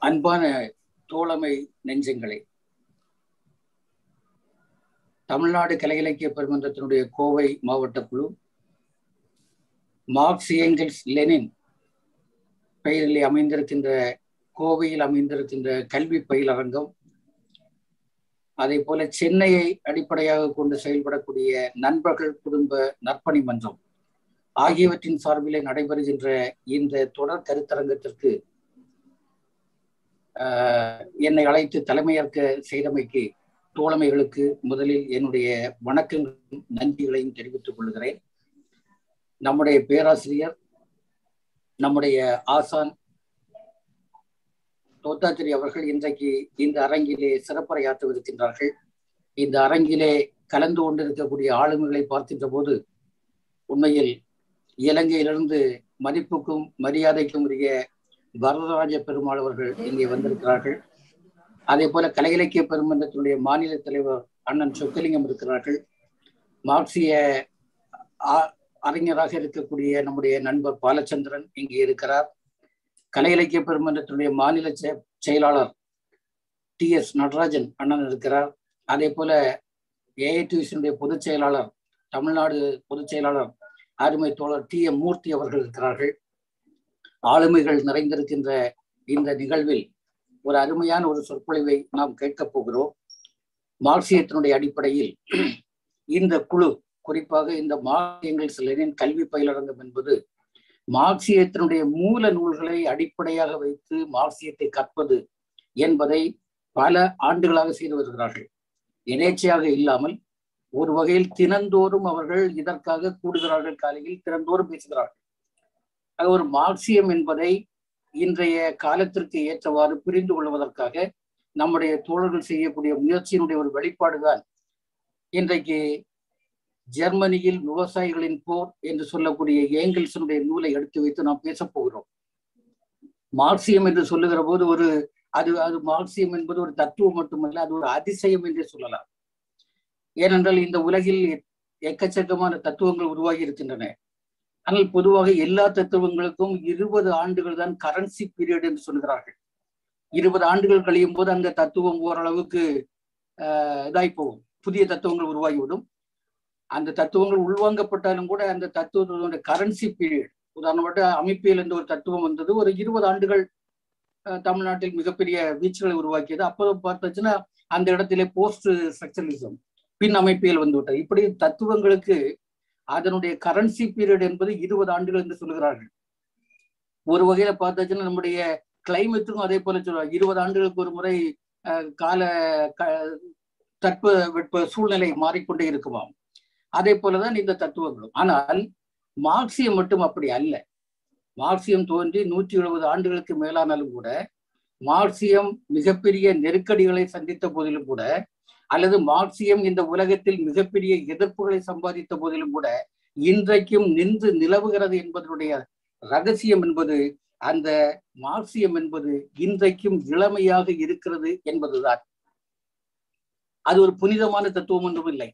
அன்பான தோழமை நெஞ்சங்களே, தமிழ்நாடு கலை இலக்கிய பெருமன்றத்தினுடைய கோவை மாவட்ட குழு மார்க்ஸ் ஏங்கல்ஸ் லெனின் பெயரில் அமைந்திருக்கின்ற கோவையில் அமைந்திருக்கின்ற கல்வி பயிலரங்கம், அதே போல சென்னையை அடிப்படையாக கொண்டு செயல்படக்கூடிய நண்பர்கள் குடும்ப நற்பணி மன்றம் ஆகியவற்றின் சார்பிலே நடைபெறுகின்ற இந்த தொடர் கருத்தரங்கத்திற்கு என்னை அழைத்து தலைமையேற்க செய்தமைக்கு தோழமைகளுக்கு முதலில் என்னுடைய வணக்கங்களும் நன்றிகளையும் தெரிவித்துக் கொள்கிறேன். நம்முடைய பேராசிரியர், நம்முடைய ஆசான் தோத்தாத்திரி அவர்கள் இன்றைக்கு இந்த அரங்கிலே சிறப்புரையாற்றவிருக்கின்றார்கள். இந்த அரங்கிலே கலந்து கொண்டிருக்கக்கூடிய ஆளுமைகளை பார்க்கின்ற போது உண்மையில் இலங்கையிலிருந்து மதிப்புக்கும் மரியாதைக்கும் உரிய வரதராஜ பெருமாள் அவர்கள் இங்கே வந்திருக்கிறார்கள். அதே போல கலை இலக்கிய பெருமன்றத்தினுடைய மாநில தலைவர் அண்ணன் சொக்கலிங்கம் இருக்கிறார்கள். மார்க்சிய அறிஞராக இருக்கக்கூடிய நம்முடைய நண்பர் பாலச்சந்திரன் இங்கே இருக்கிறார். கலை இலக்கிய பெருமன்றத்தினுடைய மாநில செயலாளர் TS நடராஜன் அண்ணன் இருக்கிறார். அதே போல AITUவினுடைய பொதுச் செயலாளர், தமிழ்நாடு பொதுச் செயலாளர் அருமை தோழர் TM மூர்த்தி அவர்கள் இருக்கிறார்கள். ஆளுமைகள் நிறைந்திருக்கின்ற இந்த நிகழ்வில் ஒரு அருமையான ஒரு சொற்பொழிவை நாம் கேட்கப் போகிறோம். மார்க்சியத்தினுடைய அடிப்படையில் இந்த குழு, குறிப்பாக இந்த மார்க்ஸ் ஏங்கல்ஸ் லெனின் கல்வி பயிலரங்கம் என்பது மார்க்சியத்தினுடைய மூல நூல்களை அடிப்படையாக வைத்து மார்க்சியத்தை கற்பது என்பதை பல ஆண்டுகளாக செய்து வருகிறார்கள். எதேச்சையாக இல்லாமல் ஒரு வகையில் தினந்தோறும் அவர்கள் இதற்காக கூடுகிறார்கள். காலையில் தினந்தோறும் பேசுகிறார்கள். ஒரு மார்க்சியம் என்பதை இன்றைய காலத்திற்கு ஏற்றவாறு புரிந்து கொள்வதற்காக நம்முடைய தோழர்கள் செய்யக்கூடிய முயற்சியினுடைய ஒரு வெளிப்பாடுதான் இன்றைக்கு ஜெர்மனியில் விவசாயிகளின் போர் என்று சொல்லக்கூடிய ஏங்கல்ஸினுடைய நூலை எடுத்து வைத்து நாம் பேசப் போகிறோம். மார்க்சியம் என்று சொல்லுகிற போது அது மார்க்சியம் என்பது ஒரு தத்துவம் மட்டுமல்ல, அது ஒரு அதிசயம் என்றே சொல்லலாம். ஏனென்றால் இந்த உலகில் எக்கச்சக்கமான தத்துவங்கள் உருவாகி இருக்கின்றன. ஆனால் பொதுவாக எல்லா தத்துவங்களுக்கும் 20 ஆண்டுகள் தான் கரன்சி பீரியட் என்று சொல்கிறார்கள். 20 ஆண்டுகள் கழியும் போது அந்த தத்துவம் ஓரளவுக்கு இதாய் போகும், புதிய தத்துவங்கள் உருவாகிவிடும். அந்த தத்துவங்கள் உள்வாங்கப்பட்டாலும் கூட அந்த தத்துவத்தோட கரன்சி பீரியட், உதாரணமாக அமைப்பியல் என்ற ஒரு தத்துவம் வந்தது, ஒரு 20 ஆண்டுகள் தமிழ்நாட்டில் மிகப்பெரிய வீச்சுகளை உருவாக்கியது. அப்போ பார்த்துச்சுன்னா அந்த இடத்திலே போஸ்ட் ஸ்ட்ரக்சரலிசம், பின் அமைப்பியல் வந்துவிட்டது. இப்படி தத்துவங்களுக்கு அதனுடைய கரன்சி பீரியட் என்பது 20 ஆண்டுகள் என்று சொல்கிறார்கள். ஒரு வகையில பார்த்தாச்சுன்னா நம்முடைய கிளைமேட்டுக்கும் அதே போல சொல்லுவாங்க, 20 ஆண்டுகளுக்கு ஒரு முறை கால தட்பவெட்ப சூழ்நிலை மாறிக்கொண்டே இருக்குமாம். அதே போலதான் இந்த தத்துவங்களும். ஆனால் மார்க்சியம் மட்டும் அப்படி அல்ல. மார்க்சியம் தோன்றி 170 ஆண்டுகளுக்கு மேலானாலும் கூட, மார்க்சியம் மிகப்பெரிய நெருக்கடிகளை சந்தித்த போதிலும் கூட, அல்லது மார்க்சியம் இந்த உலகத்தில் மிகப்பெரிய எதிர்ப்புகளை சம்பாதித்த போதிலும் கூட இன்றைக்கும் நின்று நிலவுகிறது என்பதனுடைய ரகசியம் என்பது, அந்த மார்க்சியம் என்பது இன்றைக்கும் இளமையாக இருக்கிறது என்பதுதான். அது ஒரு புனிதமான தத்துவம் ஒன்றும் இல்லை.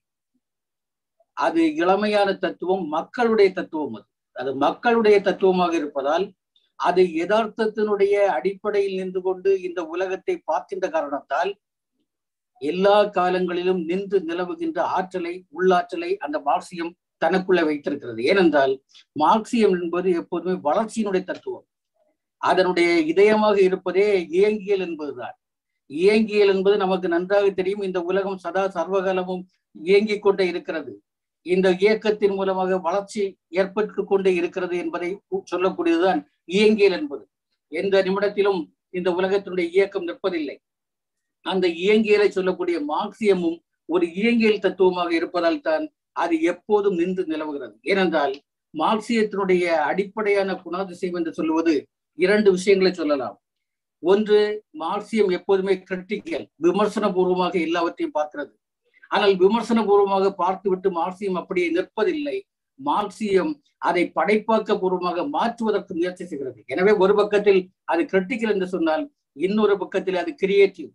அது இளமையான தத்துவம், மக்களுடைய தத்துவம். அது மக்களுடைய தத்துவமாக இருப்பதால் அது யதார்த்தத்தினுடைய அடிப்படையில் நின்று கொண்டு இந்த உலகத்தை பார்க்கின்ற காரணத்தால் எல்லா காலங்களிலும் நின்று நிலவுகின்ற ஆற்றலை, உள்ளாற்றலை அந்த மார்க்சியம் தனக்குள்ள வைத்திருக்கிறது. ஏனென்றால் மார்க்சியம் என்பது எப்போதுமே வளர்ச்சியினுடைய தத்துவம். அதனுடைய இதயமாக இருப்பதே இயங்கியல் என்பதுதான். இயங்கியல் என்பது நமக்கு நன்றாக தெரியும். இந்த உலகம் சதா சர்வகாலமும் இயங்கிக் கொண்டே இருக்கிறது. இந்த இயக்கத்தின் மூலமாக வளர்ச்சி ஏற்பட்டு கொண்டே இருக்கிறது என்பதை சொல்லக்கூடியதுதான் இயங்கியல் என்பது. எந்த நிமிடத்திலும் இந்த உலகத்தினுடைய இயக்கம் நிற்பதில்லை. அந்த இயங்கியலை சொல்லக்கூடிய மார்க்சியமும் ஒரு இயங்கியல் தத்துவமாக இருப்பதால் தான் அது எப்போதும் நின்று நிலவுகிறது. ஏனென்றால் மார்க்சியத்தினுடைய அடிப்படையான குணாதிசயம் என்று சொல்லுவது 2 விஷயங்களை சொல்லலாம். ஒன்று, மார்க்சியம் எப்போதுமே கிரிட்டிக்கல், விமர்சன பூர்வமாக எல்லாவற்றையும் பார்க்கிறது. ஆனால் விமர்சன பூர்வமாக பார்த்துவிட்டு மார்க்சியம் அப்படியே நிற்பதில்லை. மார்க்சியம் அதை படைப்பாக்க பூர்வமாக மாற்றுவதற்கு முயற்சி செய்கிறது. எனவே ஒரு பக்கத்தில் அது கிரிட்டிக்கல் என்று சொன்னால், இன்னொரு பக்கத்தில் அது கிரியேட்டிவ்.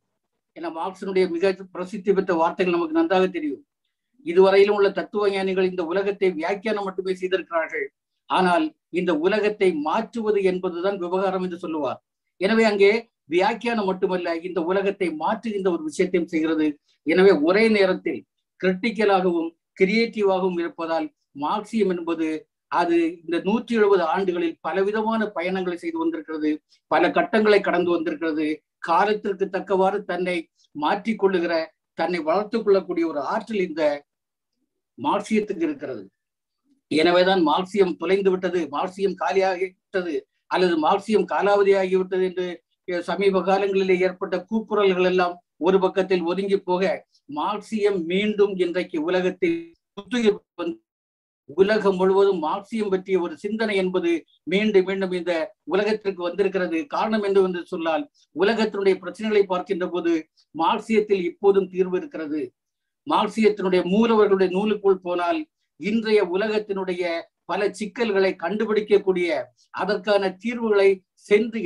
ஏன்னா மார்க்சினுடைய மிக பிரசித்தி பெற்ற வார்த்தைகள் நமக்கு நன்றாக தெரியும். இதுவரையிலும் உள்ள தத்துவ ஞானிகள் இந்த உலகத்தை வியாக்கியானம் மட்டுமே செய்திருக்கிறார்கள். ஆனால் இந்த உலகத்தை மாற்றுவது என்பதுதான் விவகாரம் என்று சொல்லுவார். எனவே அங்கே வியாக்கியானம் மட்டுமல்ல, இந்த உலகத்தை மாற்றுகின்ற ஒரு விஷயத்தையும் செய்கிறது. எனவே ஒரே நேரத்தில் கிரிட்டிக்கலாகவும் கிரியேட்டிவாகவும் இருப்பதால் மார்க்சியம் என்பது அது இந்த 170 ஆண்டுகளில் பலவிதமான பயணங்களை செய்து வந்திருக்கிறது, பல கட்டங்களை கடந்து வந்திருக்கிறது. காலத்திற்கு தக்கவாறு தன்னை மாற்றிக்கொள்ளுகிற, தன்னை வளர்த்துக் கொள்ளக்கூடிய ஒரு ஆற்றல் இந்த மார்க்சியத்துக்கு இருக்கிறது. எனவேதான் மார்க்சியம் தொலைந்து விட்டது, மார்க்சியம் காலியாகிவிட்டது அல்லது மார்க்சியம் காலாவதியாகிவிட்டது என்று சமீப காலங்களிலே ஏற்பட்ட கூக்குரல்கள் எல்லாம் ஒரு பக்கத்தில் ஒதுங்கி போக, மார்க்சியம் மீண்டும் இன்றைக்கு உலகத்தில் உலகம் முழுவதும் மார்க்சியம் பற்றிய ஒரு சிந்தனை என்பது மீண்டும் மீண்டும் இந்த உலகத்திற்கு வந்திருக்கிறது. காரணம் என்று சொன்னால், உலகத்தினுடைய பிரச்சனைகளை பார்க்கின்ற போது மார்க்சியத்தில் இப்போதும் தீர்வு இருக்கிறது. மார்க்சியத்தினுடைய மூலவர்களுடைய நூலுக்குள் போனால் இன்றைய உலகத்தினுடைய பல சிக்கல்களை கண்டுபிடிக்கக்கூடிய, அதற்கான தீர்வுகளை சென்று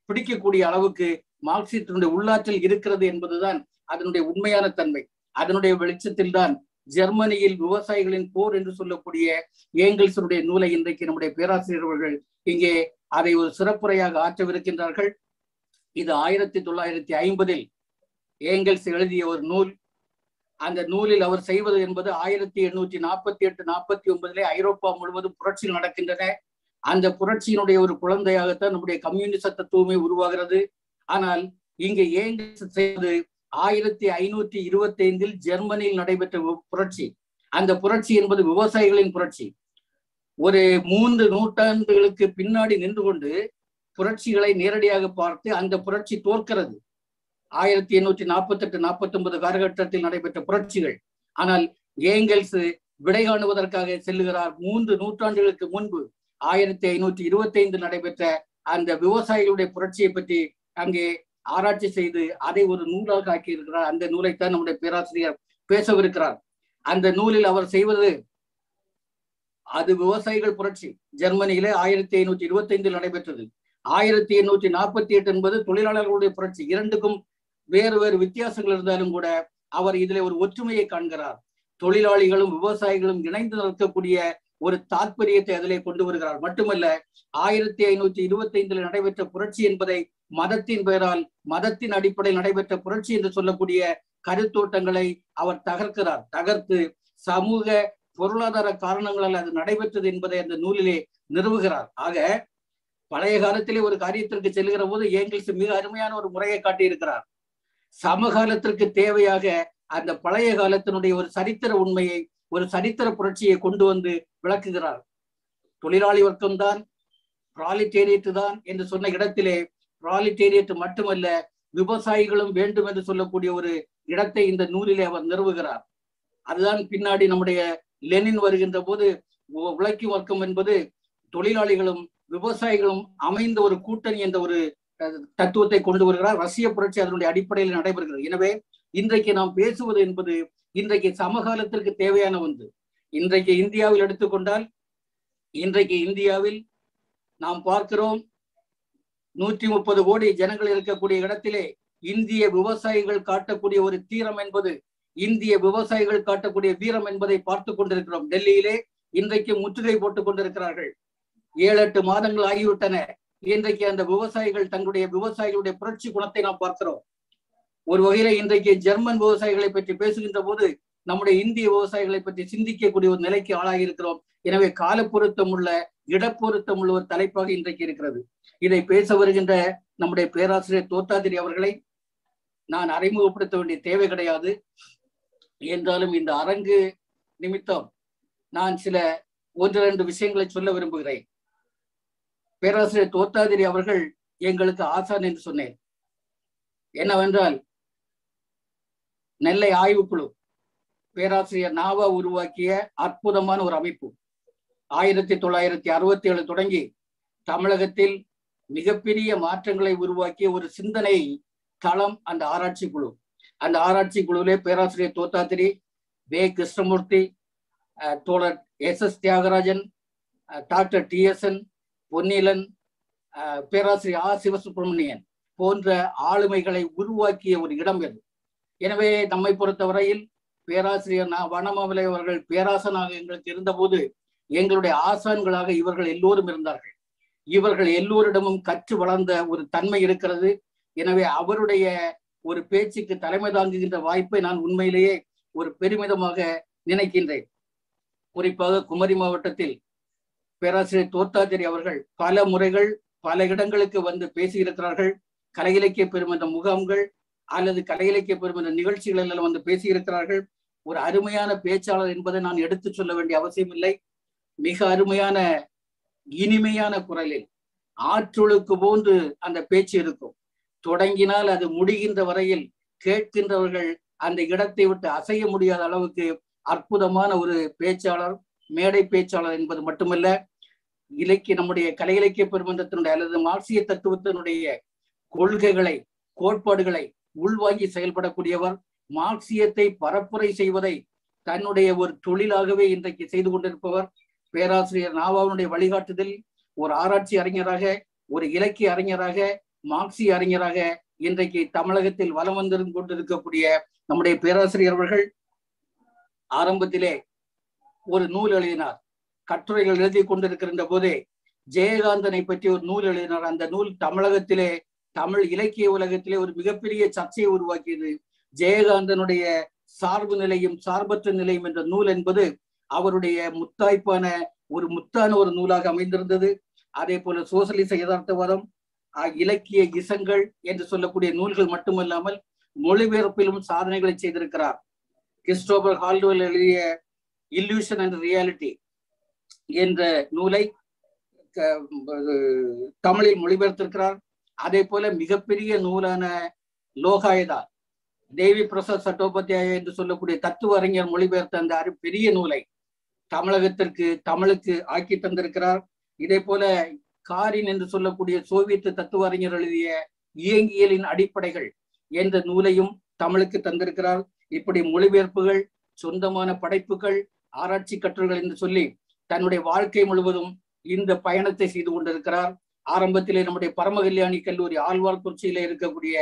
பிடிக்கக்கூடிய அளவுக்கு மார்க்சியத்தினுடைய உள்ளாற்றல் இருக்கிறது என்பதுதான் அதனுடைய உண்மையான தன்மை. அதனுடைய வெளிச்சத்தில் தான் ஜெர்மனியில் விவசாயிகளின் போர் என்று சொல்லக்கூடிய ஏங்கல்ஸுடைய நூலை இன்றைக்கு நம்முடைய பேராசிரியர் அவர்கள் இங்கே அதை ஒரு சிறப்புரையாக ஆற்றவிருக்கின்றார்கள். இது 1950 ஏங்கல்ஸ் எழுதிய ஒரு நூல். அந்த நூலில் அவர் செய்வது என்பது 1848-49 ஐரோப்பா முழுவதும் புரட்சிகள் நடக்கின்றன. அந்த புரட்சியினுடைய ஒரு குழந்தையாகத்தான் நம்முடைய கம்யூனிச தத்துவமே உருவாகிறது. ஆனால் இங்கே ஏங்கல்ஸ் செய்வது 1525 ஜெர்மனியில் நடைபெற்ற புரட்சி. அந்த புரட்சி என்பது விவசாயிகளின் புரட்சி. ஒரு 3 நூற்றாண்டுகளுக்கு பின்னாடி நின்று கொண்டு புரட்சிகளை நேரடியாக பார்த்து அந்த புரட்சி தோற்கிறது. 1848-49 காலகட்டத்தில் நடைபெற்ற புரட்சிகள். ஆனால் ஏங்கல்ஸ் விடை காணுவதற்காக செல்லுகிறார் 3 நூற்றாண்டுகளுக்கு முன்பு 1525 நடைபெற்ற அந்த விவசாயிகளுடைய புரட்சியை பற்றி அங்கே ஆராய்ச்சி செய்து அதை ஒரு நூலாக ஆக்கியிருக்கிறார். அந்த நூலைத்தான் நம்முடைய பேராசிரியர் பேசவிருக்கிறார். அந்த நூலில் அவர் செய்வது, அது விவசாயிகள் புரட்சி ஜெர்மனியிலே 1525 நடைபெற்றது. 1848 என்பது தொழிலாளர்களுடைய புரட்சி. இரண்டுக்கும் வேறு வேறு வித்தியாசங்கள் இருந்தாலும் கூட அவர் இதிலே ஒரு ஒற்றுமையை காண்கிறார். தொழிலாளிகளும் விவசாயிகளும் இணைந்து நிற்கக்கூடிய ஒரு தாற்பயத்தை அதிலே கொண்டு வருகிறார். மட்டுமல்ல, 1525 நடைபெற்ற புரட்சி என்பதை மதத்தின் பெயரால், மதத்தின் அடிப்படையில் நடைபெற்ற புரட்சி என்று சொல்லக்கூடிய கருத்தோட்டங்களை அவர் தகர்க்கிறார். தகர்த்து சமூக பொருளாதார காரணங்களால் அது நடைபெற்றது என்பதை அந்த நூலிலே நிறுவுகிறார். ஆக பழைய காலத்திலே ஒரு காரியத்திற்கு செல்கிற போது ஏங்கல்ஸ் மிக அருமையான ஒரு முறையை காட்டியிருக்கிறார். சமகாலத்திற்கு தேவையாக அந்த பழைய காலத்தினுடைய ஒரு சரித்திர உண்மையை, ஒரு சரித்திர புரட்சியை கொண்டு வந்து விளக்குகிறார். தொழிலாளி வர்க்கம்தான், ப்ராலிட்டேரியட் தான் என்று சொன்ன இடத்திலே ப்ராலிட்டேரியட் மட்டுமல்ல, விவசாயிகளும் வேண்டும் என்று சொல்லக்கூடிய ஒரு இடத்தை இந்த நூலிலே அவர் நிறுவுகிறார். அதுதான் பின்னாடி நம்முடைய லெனின் வருகின்ற போது உழைக்கும் வர்க்கம் என்பது தொழிலாளிகளும் விவசாயிகளும் அமைந்த ஒரு கூட்டணி என்ற ஒரு தத்துவத்தை கொண்டு வருகிறார். ரஷ்ய புரட்சி அதனுடைய அடிப்படையில் நடைபெறுகிறது. எனவே இன்றைக்கு நாம் பேசுவது என்பது இன்றைக்கு சமகாலத்திற்கு தேவையான ஒன்று. இன்றைக்கு இந்தியாவில் எடுத்துக்கொண்டால், இன்றைக்கு இந்தியாவில் நாம் பார்க்கிறோம் 130 கோடி ஜனங்கள் இருக்கக்கூடிய இடத்திலே இந்திய விவசாயிகள் காட்டக்கூடிய ஒரு தீரம் என்பது, இந்திய விவசாயிகள் காட்டக்கூடிய வீரம் என்பதை பார்த்து கொண்டிருக்கிறோம். டெல்லியிலே இன்றைக்கு முற்றுகை போட்டுக் கொண்டிருக்கிறார்கள். 7-8 மாதங்கள் ஆகிவிட்டன. இன்றைக்கு அந்த விவசாயிகள் தங்களுடைய விவசாயிகளுடைய புரட்சி குணத்தை நாம் பார்க்கிறோம். ஒரு வகையில இன்றைக்கு ஜெர்மன் விவசாயிகளை பற்றி பேசுகின்ற போது நம்முடைய இந்திய விவசாயிகளை பற்றி சிந்திக்கக்கூடிய ஒரு நிலைக்கு ஆளாகி இருக்கிறோம். எனவே கால பொருத்தம் உள்ள, இடப்பொருத்தம் உள்ள ஒரு தலைப்பாக இன்றைக்கு இருக்கிறது. இதை பேச வருகின்ற நம்முடைய பேராசிரியர் தோத்தாதிரி அவர்களை நான் அறிமுகப்படுத்த வேண்டிய தேவை கிடையாது. என்றாலும் இந்த அரங்கு நிமித்தம் நான் சில 1-2 விஷயங்களை சொல்ல விரும்புகிறேன். பேராசிரியர் தோத்தாதிரி அவர்கள் எங்களுக்கு ஆசான் என்று சொன்னேன். என்னவென்றால், நெல்லை ஆய்வுக்குழு பேராசிரியர் நாவா உருவாக்கிய அற்புதமான ஒரு அமைப்பு. 1967 தொடங்கி தமிழகத்தில் மிகப்பெரிய மாற்றங்களை உருவாக்கிய ஒரு சிந்தனை தளம் அந்த ஆராய்ச்சி குழு. அந்த ஆராய்ச்சி குழுவிலே பேராசிரியர் தோத்தாதிரி, வே கிருஷ்ணமூர்த்தி, தோழர் SS Thiyagarajan, doctor TSN Ponneelan, பேராசிரியர் ஆ சிவசுப்பிரமணியன் போன்ற ஆளுமைகளை உருவாக்கிய ஒரு இடம் இது. எனவே நம்மை பொறுத்தவரையில் பேராசிரியர் வனமாமலை அவர்கள் பேராசனாக எங்களுக்கு இருந்தபோது எங்களுடைய ஆசான்களாக இவர்கள் எல்லோரும் இருந்தார்கள். இவர்கள் எல்லோரிடமும் கற்று வளர்ந்த ஒரு தன்மை இருக்கிறது. எனவே அவருடைய ஒரு பேச்சுக்கு தலைமை தாங்குகின்ற வாய்ப்பை நான் உண்மையிலேயே ஒரு பெருமிதமாக நினைக்கின்றேன். குறிப்பாக குமரி மாவட்டத்தில் பேராசிரியர் தோத்தாதிரி அவர்கள் பல முறைகள் பல இடங்களுக்கு வந்து பேசியிருக்கிறார்கள். கலை இலக்கிய பெருமன்ற முகாம்கள் அல்லது கலை இலக்கிய பெருமன்ற நிகழ்ச்சிகள் எல்லாம் வந்து பேசியிருக்கிறார்கள். ஒரு அருமையான பேச்சாளர் என்பதை நான் எடுத்து சொல்ல வேண்டிய அவசியம் இல்லை. மிக அருமையான இனிமையான குரலில் ஆற்றொழுக்கு போன்று அந்த பேச்சு இருக்கும். தொடங்கினால் அது முடிகின்ற வரையில் கேட்கின்றவர்கள் அந்த இடத்தை விட்டு அசைய முடியாத அளவுக்கு அற்புதமான ஒரு பேச்சாளர், மேடை பேச்சாளர் என்பது மட்டுமல்ல, நம்முடைய கலை இலக்கிய பெருமன்றத்தினுடைய அல்லது மார்க்சிய தத்துவத்தினுடைய கொள்கைகளை, கோட்பாடுகளை உள்வாங்கி செயல்படக்கூடியவர். மார்க்சியத்தை பரப்புரை செய்வதை தன்னுடைய ஒரு தொழிலாகவே இன்றைக்கு செய்து கொண்டிருப்பவர். பேராசிரியர் நாவாவுடைய வழிகாட்டுதல் ஒரு ஆராய்ச்சி அறிஞராக, ஒரு இலக்கிய அறிஞராக, மார்க்சிய அறிஞராக இன்றைக்கு தமிழகத்தில் வலம் வந்து கொண்டிருக்கக்கூடிய நம்முடைய பேராசிரியர் அவர்கள் ஆரம்பத்திலே ஒரு நூல் எழுதினார். கட்டுரைகள் எழுதி கொண்டிருக்கின்ற போதே ஜெயகாந்தனை பற்றி ஒரு நூல் எழுதினார். அந்த நூல் தமிழகத்திலே, தமிழ் இலக்கிய உலகத்திலே ஒரு மிகப்பெரிய சர்ச்சையை உருவாக்கியது. ஜெயகாந்தனுடைய சார்பு நிலையும் சார்பற்ற நிலையும் என்ற நூல் என்பது அவருடைய முத்தான ஒரு நூலாக அமைந்திருந்தது. அதே போல சோசலிச யதார்த்தவாதம், இலக்கிய இசங்கள் என்று சொல்லக்கூடிய நூல்கள் மட்டுமல்லாமல் மொழிபெயர்ப்பிலும் சாதனைகளை செய்திருக்கிறார். கிறிஸ்டோபர் ஹால்டுவெல் எழுதிய இல்லூஷன் அண்ட் ரியாலிட்டி என்ற நூலை தமிழில் மொழிபெயர்த்திருக்கிறார். அதே போல மிகப்பெரிய நூலான லோகாயதா, தேவி பிரசாத் சட்டோபாத்தியாய என்று சொல்லக்கூடிய தத்துவ அறிஞர் மொழிபெயர்த்த அந்த பெரிய நூலை தமிழுக்கு ஆக்கி தந்திருக்கிறார். இதே போல காரின் என்று சொல்லக்கூடிய சோவியத் தத்துவ அறிஞர் எழுதிய இயங்கியலின் அடிப்படைகள் என்ற நூலையும் தமிழுக்கு தந்திருக்கிறார். இப்படி மொழிபெயர்ப்புகள், சொந்தமான படைப்புகள், ஆராய்ச்சி கட்டுரைகள் என்று சொல்லி தன்னுடைய வாழ்க்கை முழுவதும் இந்த பயணத்தை செய்து கொண்டிருக்கிறார். ஆரம்பத்திலே நம்முடைய பரமகல்யாணி கல்லூரி, ஆழ்வார்குறிச்சியிலே இருக்கக்கூடிய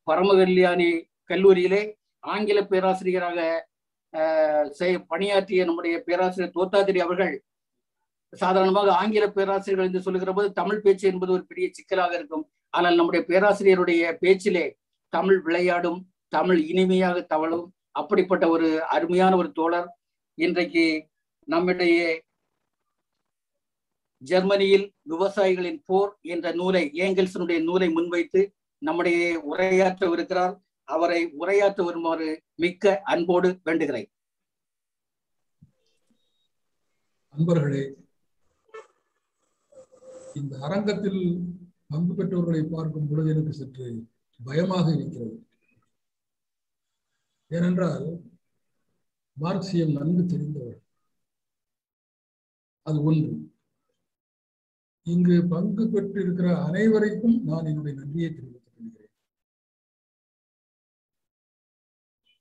பரமகல்யாணி கல்லூரியிலே ஆங்கில பேராசிரியராக பணியாற்றிய நம்முடைய பேராசிரியர் தோத்தாதிரி அவர்கள் சாதாரணமாக ஆங்கில பேராசிரியர்கள் என்று சொல்லுகிற போது தமிழ் பேச்சு என்பது ஒரு பெரிய சிக்கலாக இருக்கும். ஆனால் நம்முடைய பேராசிரியருடைய பேச்சிலே தமிழ் விளையாடும், தமிழ் இனிமையாக தவழும். அப்படிப்பட்ட ஒரு அருமையான ஒரு தோழர் இன்றைக்கு நம்மிடையே ஜெர்மனியில் விவசாயிகளின் போர் என்ற நூலை, ஏங்கல்சனுடைய நூலை முன்வைத்து நம்முடைய உரையாற்றவிருக்கிறார். அவரை உரையாற்ற வருமாறு மிக்க அன்போடு வேண்டுகிறேன். அன்பர்களே, இந்த அரங்கத்தில் பங்கு பெற்றவர்களை பார்க்கும் பொழுது எனக்கு சற்று பயமாக இருக்கிறது. ஏனென்றால் மார்க்சியம் நன்கு தெரிந்தவர். அது ஒன்று. இங்கு பங்கு பெற்றிருக்கிற அனைவருக்கும் நான் என்னுடைய நன்றியை தெரிவித்துக் கொள்கிறேன்.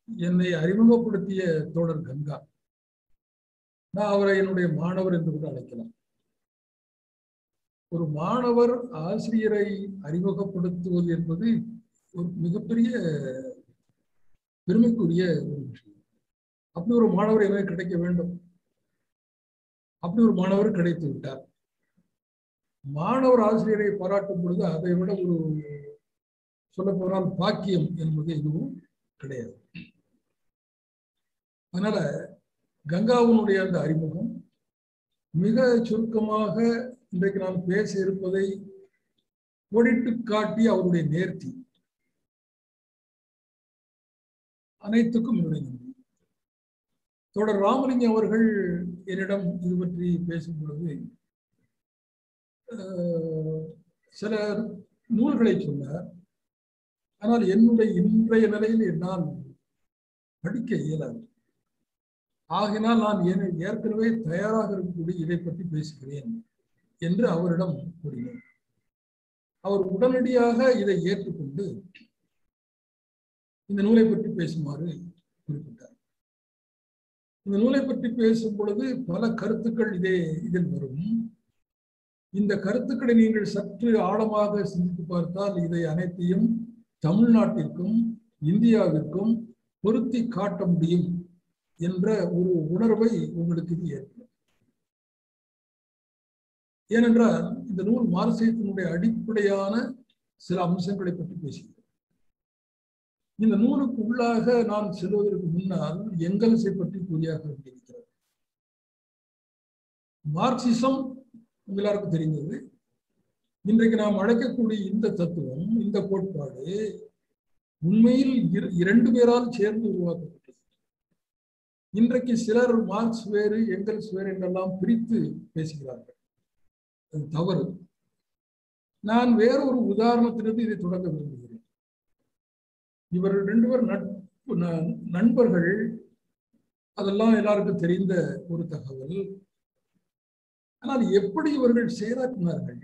என்னை அறிமுகப்படுத்திய தோழர் கங்கா, நான் அவரை என்னுடைய மாணவர் என்று கூட அழைக்கலாம். ஒரு மாணவர் ஆசிரியரை அறிமுகப்படுத்துவது என்பது ஒரு மிகப்பெரிய பெருமைக்குரிய ஒரு விஷயம். அப்படி ஒரு மாணவர் எனக்கு கிடைக்க வேண்டும். அப்படி ஒரு மாணவர் கிடைத்து விட்டார். மாணவர் ஆசிரியரை பாராட்டும் பொழுது அதை விட ஒரு சொல்ல போனால் பாக்கியம் என்பது எதுவும் கிடையாது. அதனால கங்காவினுடைய அந்த அறிமுகம் மிக சுருக்கமாக இன்றைக்கு நான் பேச இருப்பதை கோடிட்டு காட்டி அவருடைய நேர்த்தி அனைத்துக்கும் என்னுடைய நன்றி. தோழர் ராமலிங்கம் அவர்கள் என்னிடம் இது பற்றி பேசும் பொழுது சில நூல்களை சொன்னார். ஆனால் என்னுடைய இன்றைய நிலையில் என்னால் படிக்க இயலாது. ஆகினால் நான் ஏற்கனவே தயாராக இருக்கக்கூடிய இதை பற்றி பேசுகிறேன் என்று அவரிடம் கூறினார். அவர் உடனடியாக இதை ஏற்றுக்கொண்டு இந்த நூலை பற்றி பேசுமாறு குறிப்பிட்டார். இந்த நூலை பற்றி பேசும் பொழுது பல கருத்துக்கள் இதில் வரும். இந்த கருத்துக்களை நீங்கள் சற்று ஆழமாக சிந்தித்து பார்த்தால் இதை அனைத்தையும் தமிழ்நாட்டிற்கும் இந்தியாவிற்கும் பொருத்தி காட்ட முடியும் என்ற ஒரு உணர்வை உங்களுக்கு இது ஏற்படும். ஏனென்றால் இந்த நூல் மார்க்சியத்தினுடைய அடிப்படையான சில அம்சங்களை பற்றி பேசுகிறது. இந்த நூலுக்கு உள்ளாக நான் செல்வதற்கு முன்னால் எங்கெல்ஸை பற்றி கூறியாக வேண்டியிருக்கிறது. மார்க்சிசம் எல்லாருக்கும் தெரிந்தது. இன்றைக்கு நாம் அழைக்கக்கூடிய இந்த தத்துவம், இந்த கோட்பாடு உண்மையில் இரண்டு பேரால் சேர்ந்து உருவாக்கப்பட்டது. இன்றைக்கு சிலர் மார்க்ஸ் வேறு எங்கெல்ஸ் வேறு என்றெல்லாம் பிரித்து பேசுகிறார்கள். அது தவறு. நான் வேற ஒரு உதாரணத்திலிருந்து இதை தொடங்க விரும்புகிறேன். இவர்கள் ரெண்டு பேர் நண்பர்கள், அதெல்லாம் எல்லாருக்கும் தெரிந்த ஒரு தகவல். ஆனால் எப்படி இவர்கள் செயலாற்றினார்கள்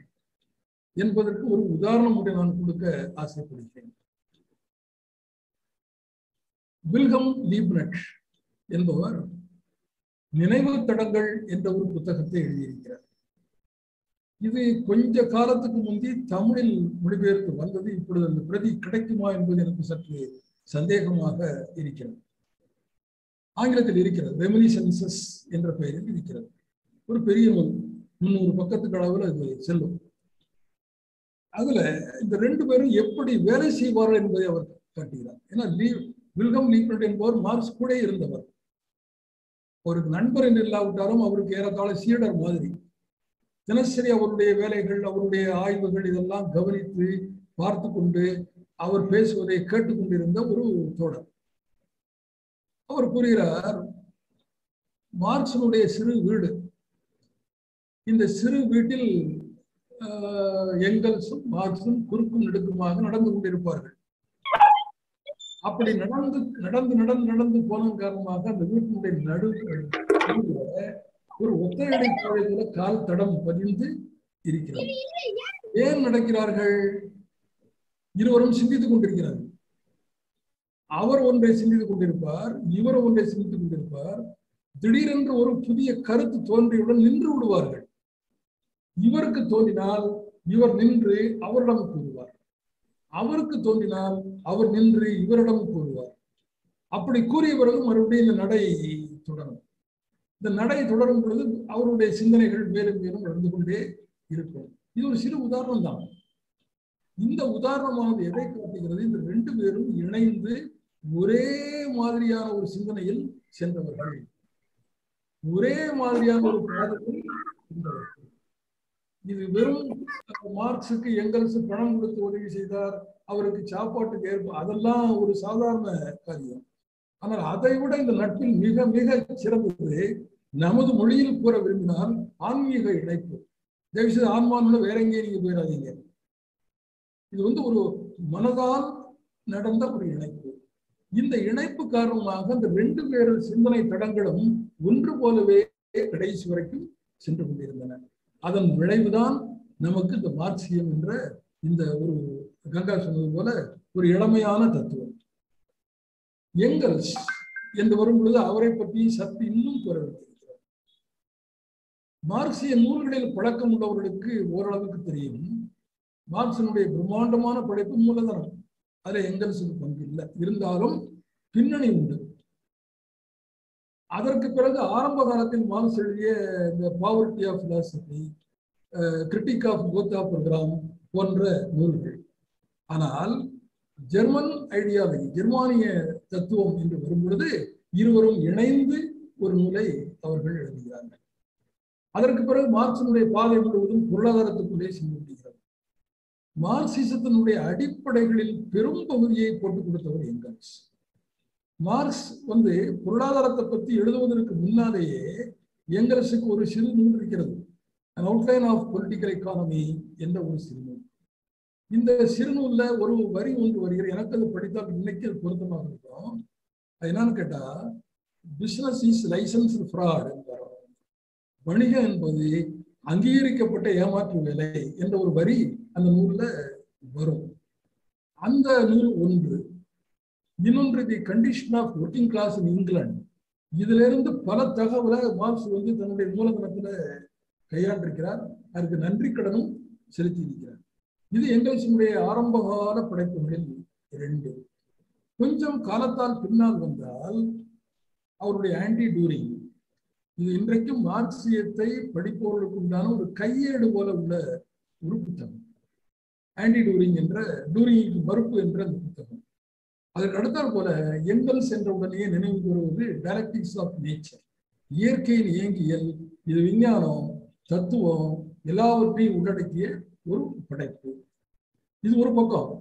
என்பதற்கு ஒரு உதாரணம் ஒன்றை நான் கொடுக்க ஆசைப்படுகிறேன். வில்ஹம் லீப்னிட்ஸ் என்பவர் நினைவு தடங்கள் என்ற ஒரு புத்தகத்தை எழுதியிருக்கிறார். இது கொஞ்ச காலத்துக்கு முந்தி தமிழில் மொழிபெயர்த்து வந்தது. இப்பொழுது அந்த பிரதி கிடைக்குமா என்பது எனக்கு சற்று சந்தேகமாக இருக்கிறது. ஆங்கிலத்தில் இருக்கிறது, ரெமினிசன்சஸ் என்ற பெயரில் இருக்கிறது. ஒரு பெரிய நூல், 300 பக்கத்துக்கு அளவில் அது செல்லும். அதுல இந்த ரெண்டு பேரும் எப்படி வேலை செய்வார்கள் என்பதை அவர் காட்டுகிறார். ஏன்னா வில்ஹம் லீப்னிட்ஸ் என்பவர் மார்க்ஸ் கூட இருந்தவர். ஒரு நண்பர் என்று இல்லாவிட்டாலும் அவருக்கு ஏறத்தாழ சீடர் மாதிரி. தினசரி அவருடைய வேலைகள், அவருடைய ஆய்வுகள் இதெல்லாம் கவனித்து பார்த்து கொண்டு அவர் பேசுவதை கேட்டுக்கொண்டிருந்த ஒரு தோழர். அவர் கூறுகிறார், மார்க்சினுடைய சிறு வீடு, இந்த சிறு வீட்டில் எங்கெல்ஸும் மார்க்சும் குறுக்கும் நெடுக்குமாக நடந்து கொண்டிருப்பார்கள். அப்படி நடந்து நடந்து நடந்து நடந்து போன காரணமாக அந்த வீட்டினுடைய நடுவில் ஒரு ஒத்தையடை பாதையில கால் தடம் பதிந்து இருக்கிறது. ஏன் நடக்கிறார்கள்? இருவரும் சிந்தித்துக் கொண்டிருக்கிறார்கள். அவர் ஒன்றை சிந்தித்துக் கொண்டிருப்பார், இவர் ஒன்றை சிந்தித்துக் கொண்டிருப்பார். திடீரென்று ஒரு புதிய கருத்து தோன்றியவுடன் நின்று விடுவார்கள். இவருக்கு தோன்றினால் இவர் நின்று அவரிடம் கூறுவார், அவருக்கு தோன்றினால் அவர் நின்று இவரிடம் கூறுவார். அப்படி கூறிய பிறகு மறுபடியும் இந்த நடை தொடரும். இந்த நடை தொடரும் பொழுது அவருடைய சிந்தனைகள் மேலும் மேலும் நடந்து கொண்டே இருக்கும். இது ஒரு சிறு உதாரணம் தான். இந்த உதாரணமானது எதை காட்டுகிறது? இந்த ரெண்டு பேரும் இணைந்து ஒரே மாதிரியான ஒரு சிந்தனையில் சென்றவர்கள், ஒரே மாதிரியான ஒரு பாதையில் சென்றவர்கள். இது வெறும் மார்க்சுக்கு எங்கெல்ஸ் பணம் கொடுத்து உதவி செய்தார், அவருக்கு சாப்பாட்டுக்கு அதெல்லாம் ஒரு சாதாரண காரியம். ஆனால் அதை விட இந்த நட்பில் மிக மிக சிறந்தது, நமது மொழியில் கூற விரும்பினால் ஆன்மீக இணைப்பு. தயவுசெய்து ஆன்மானோட வேற எங்கேயும் நீங்க போயிடாதீங்க. இது ஒரு மனதால் நடந்த ஒரு இணைப்பு. இந்த இணைப்பு காரணமாக இந்த ரெண்டு பேர் சிந்தனை தடங்களும் ஒன்று போலவே கடைசி வரைக்கும் சென்று கொண்டிருந்தன. அதன் விளைவுதான் நமக்கு இந்த மார்க்சியம் என்ற இந்த ஒரு கங்கா சொன்னது போல ஒரு இளமையான தத்துவம். எங்கெல்ஸ் என்று வரும் பொழுது அவரை பற்றி சற்று இன்னும் கூற வைத்திருக்கிறார். மார்க்சிய நூல்களில் பழக்கம் உள்ளவர்களுக்கு ஓரளவுக்கு தெரியும். மார்க்சினுடைய பிரம்மாண்டமான படைப்பு மூலதனம், அதுல எங்கெல்ஸுக்கு பங்கு இல்லை. இருந்தாலும் பின்னணி உண்டு. அதற்கு பிறகு ஆரம்ப காலத்தில் மார்க்ஸ் எழுதிய இந்த poverty of philosophy, critique of Gotha programme போன்ற நூல்கள். ஆனால் ஜெர்மன் ஐடியாலஜி, ஜெர்மானிய தத்துவம் என்று வரும் பொழுது இருவரும் இணைந்து ஒரு நூலை அவர்கள் எழுதுகிறார்கள். அதற்கு பிறகு மார்க்சினுடைய பாதை முழுவதும் பொருளாதாரத்துக்குள்ளே சென்று விடுகிறது. மார்க்சிசத்தினுடைய அடிப்படைகளில் பெரும் பகுதியை போட்டுக் கொடுத்தவர் எங்கெல்ஸ். மார்க்ஸ் பொருளாதாரத்தை பற்றி எழுதுவதற்கு முன்னாலேயே எங்கெல்ஸுக்கு ஒரு சிறு நூல் இருக்கிறது, An Outline of Political Economy என்ற ஒரு சிறுநூல். இந்த சிறுநூல்ல ஒரு வரி ஒன்று வருகிறது. எனக்கு அது படித்தால் இன்னைக்கு அது பொருத்தமாக இருக்கும். அது என்னன்னு கேட்டா, பிசினஸ் இஸ் லைசன்ஸ்டு ஃப்ராட் என்பார். வணிகம் என்பது அங்கீகரிக்கப்பட்ட ஏமாற்று வேலை என்ற ஒரு வரி அந்த நூல்ல வரும். அந்த நூல் ஒன்று. இன்னொன்று the condition of working class in England. இதுல இருந்து பல தகவலை மார்க்ஸ் தன்னுடைய மூலதனத்துல கையாண்டிருக்கிறார். அதுக்கு நன்றி கடனும் செலுத்தி இருக்கிறார். இது எங்கெல்ஸினுடைய ஆரம்பகால படைப்புகளில் 2. கொஞ்சம் காலத்தால் பின்னால் வந்தால் அவருடைய ஆன்டி டூரிங், இது இன்றைக்கும் மார்க்சியத்தை படிப்பவர்களுக்கு உண்டான ஒரு கையேடு போல உள்ள ஒரு புத்தகம். ஆன்டி டூரிங் என்ற, டூரிங்க்கு மறுப்பு என்ற அந்த புத்தகம். அதற்கு அடுத்தாற் போல எங்கெல்ஸ் என்ற உடனே நினைவு கூறுவது டைரக்டிக்ஸ் ஆஃப் நேச்சர், இயற்கையின் இயங்கியல். இது விஞ்ஞானம், தத்துவம் எல்லாவற்றையும் உள்ளடக்கிய ஒரு படைப்பு. இது ஒரு பக்கம்.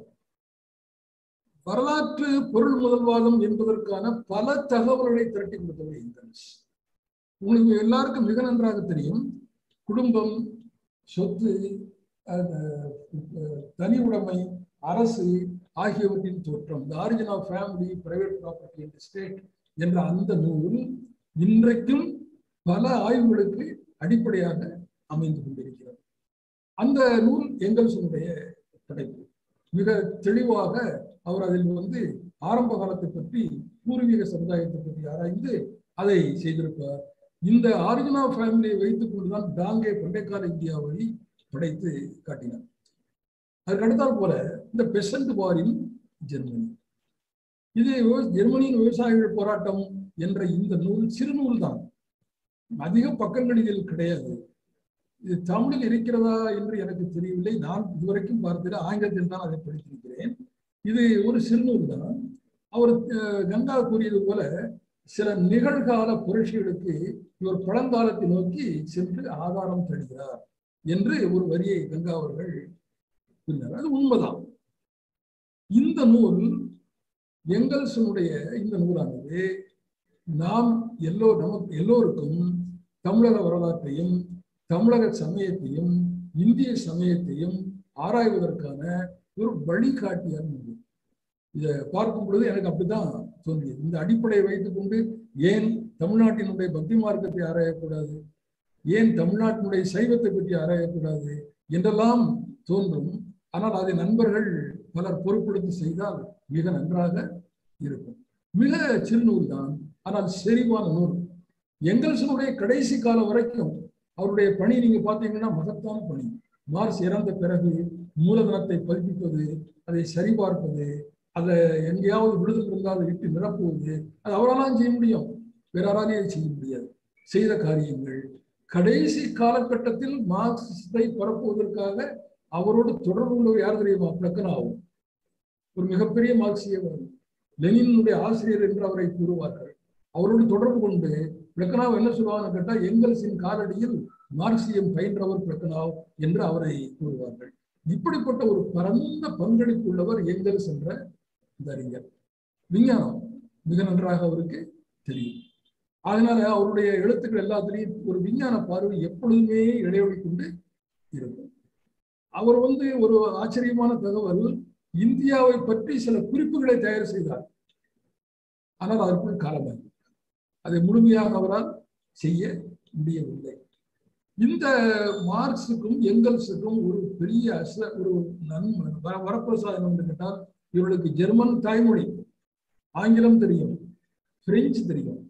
வரலாற்று பொருள் முதல்வாதம் என்பதற்கான பல தகவல்களை திரட்டி கொடுத்தவர் எங்கெல்ஸ். உங்களுக்கு எல்லாருக்கும் மிக நன்றாக தெரியும், குடும்பம், சொத்து, தனி உடைமை, அரசு ஆகியவற்றின் தோற்றம், the origin of family, private property and state என்ற அந்த நூல் இன்றைக்கும் பல ஆய்வுகளுக்கு அடிப்படையாக அமைந்து கொண்டிருக்கிறது. அந்த நூல் எங்கெல்ஸுடைய படைப்பு. மிக தெளிவாக அவர் அதில் ஆரம்ப காலத்தை பற்றி, பூர்வீக சமுதாயத்தை பற்றி ஆராய்ந்து அதை செய்திருப்பார். இந்த ஆரிஜின் ஆஃப் ஃபேமிலியை வைத்துக் கொண்டுதான் டாங்கே பண்டைக்கால இந்தியாவை படைத்து காட்டினார். அதுக்கு அடுத்தாற் போல இந்த பெசன்ட் வாரின் ஜெர்மனி, இது ஜெர்மனியின் விவசாயிகள் போராட்டம் என்ற இந்த நூல் சிறுநூல் தான், அதிக பக்கங்கள் இதில் கிடையாது. இது தமிழில் இருக்கிறதா என்று எனக்கு தெரியவில்லை. நான் இதுவரைக்கும் பார்த்தது ஆங்கிலத்தில் தான் அதை படித்திருக்கிறேன். இது ஒரு சிறுநூல் தான். அவர் கங்கா கூறியது போல சில நிகழ்கால புரட்சிகளுக்கு இவர் பழங்காலத்தை நோக்கி சென்று ஆதாரம் தருகிறார் என்று ஒரு வரியை கங்கா அவர்கள் கூறினார். அது உண்மைதான். இந்த நூல் எங்கெல்ஸனுடைய இந்த நூலானது நமக்கு எல்லோருக்கும் தமிழக வரலாற்றையும் தமிழக சமயத்தையும் இந்திய சமயத்தையும் ஆராய்வதற்கான ஒரு வழிகாட்டியான நூல். இதை பார்க்கும் பொழுது எனக்கு அப்படிதான் தோன்றியது. இந்த அடிப்படையை வைத்துக் கொண்டு ஏன் தமிழ்நாட்டினுடைய பக்தி மார்க்கத்தை ஆராயக்கூடாது, ஏன் தமிழ்நாட்டினுடைய சைவத்தை பற்றி ஆராயக்கூடாது என்றெல்லாம் தோன்றும். ஆனால் அதை நண்பர்கள் பலர் பொறுப்படுத்தி செய்தால் மிக நன்றாக இருக்கும். மிக சிறுநூல் தான், ஆனால் செறிவான நூல். எங்கெல்ஸனுடைய கடைசி காலம் வரைக்கும் அவருடைய பணி நீங்க பார்த்தீங்கன்னா மகத்தான பணி. மார்க்ஸ் இறந்த பிறகு மூலதனத்தை பதிப்பிப்பது, அதை சரிபார்ப்பது, அதை எங்கேயாவது விடுதல் இருந்தால் அதை விட்டு நிரப்புவது, அது அவரால் செய்ய முடியும், வேற யாராலையும் செய்ய முடியாது. செய்த காரியங்கள் கடைசி காலகட்டத்தில் மார்க்சிசத்தை பரப்புவதற்காக அவரோடு தொடர்பு உள்ளவர் யார் தெரியுமா? பிளக்கனாவும். ஒரு மிகப்பெரிய மார்க்சியவர், லெனினுடைய ஆசிரியர் என்று அவரை கூறுவார்கள். அவரோடு தொடர்பு கொண்டு பிளக்கனாவ் என்ன சொல்லுவாங்கன்னு கேட்டா, எங்கெல்ஸின் காலடியில் மார்க்சியம் பயின்றவர் பிளக்கனாவ் என்று அவரை கூறுவார்கள். இப்படிப்பட்ட ஒரு பரந்த பங்களிப்பு உள்ளவர் எங்கெல்ஸ் என்ற இந்த அறிஞர். விஞ்ஞானம் மிக நன்றாக அவருக்கு தெரியும். அதனால அவருடைய எழுத்துக்கள் எல்லாத்திலையும் ஒரு விஞ்ஞான பார்வை எப்பொழுதுமே இடைவெளி கொண்டு இருக்கும். அவர் ஒரு ஆச்சரியமான தகவல், இந்தியாவை பற்றி சில குறிப்புகளை தயார் செய்தார். ஆனால் அதற்குள் காலமாகி அதை முழுமையாக அவரால் செய்ய முடியவில்லை. இந்த மார்க்ஸுக்கும் எங்கெல்ஸுக்கும் ஒரு பெரிய ஒரு வரப்பிரசாதம் என்று கேட்டால், இவர்களுக்கு ஜெர்மன் தாய்மொழி, ஆங்கிலம் தெரியும், பிரெஞ்சு தெரியும்.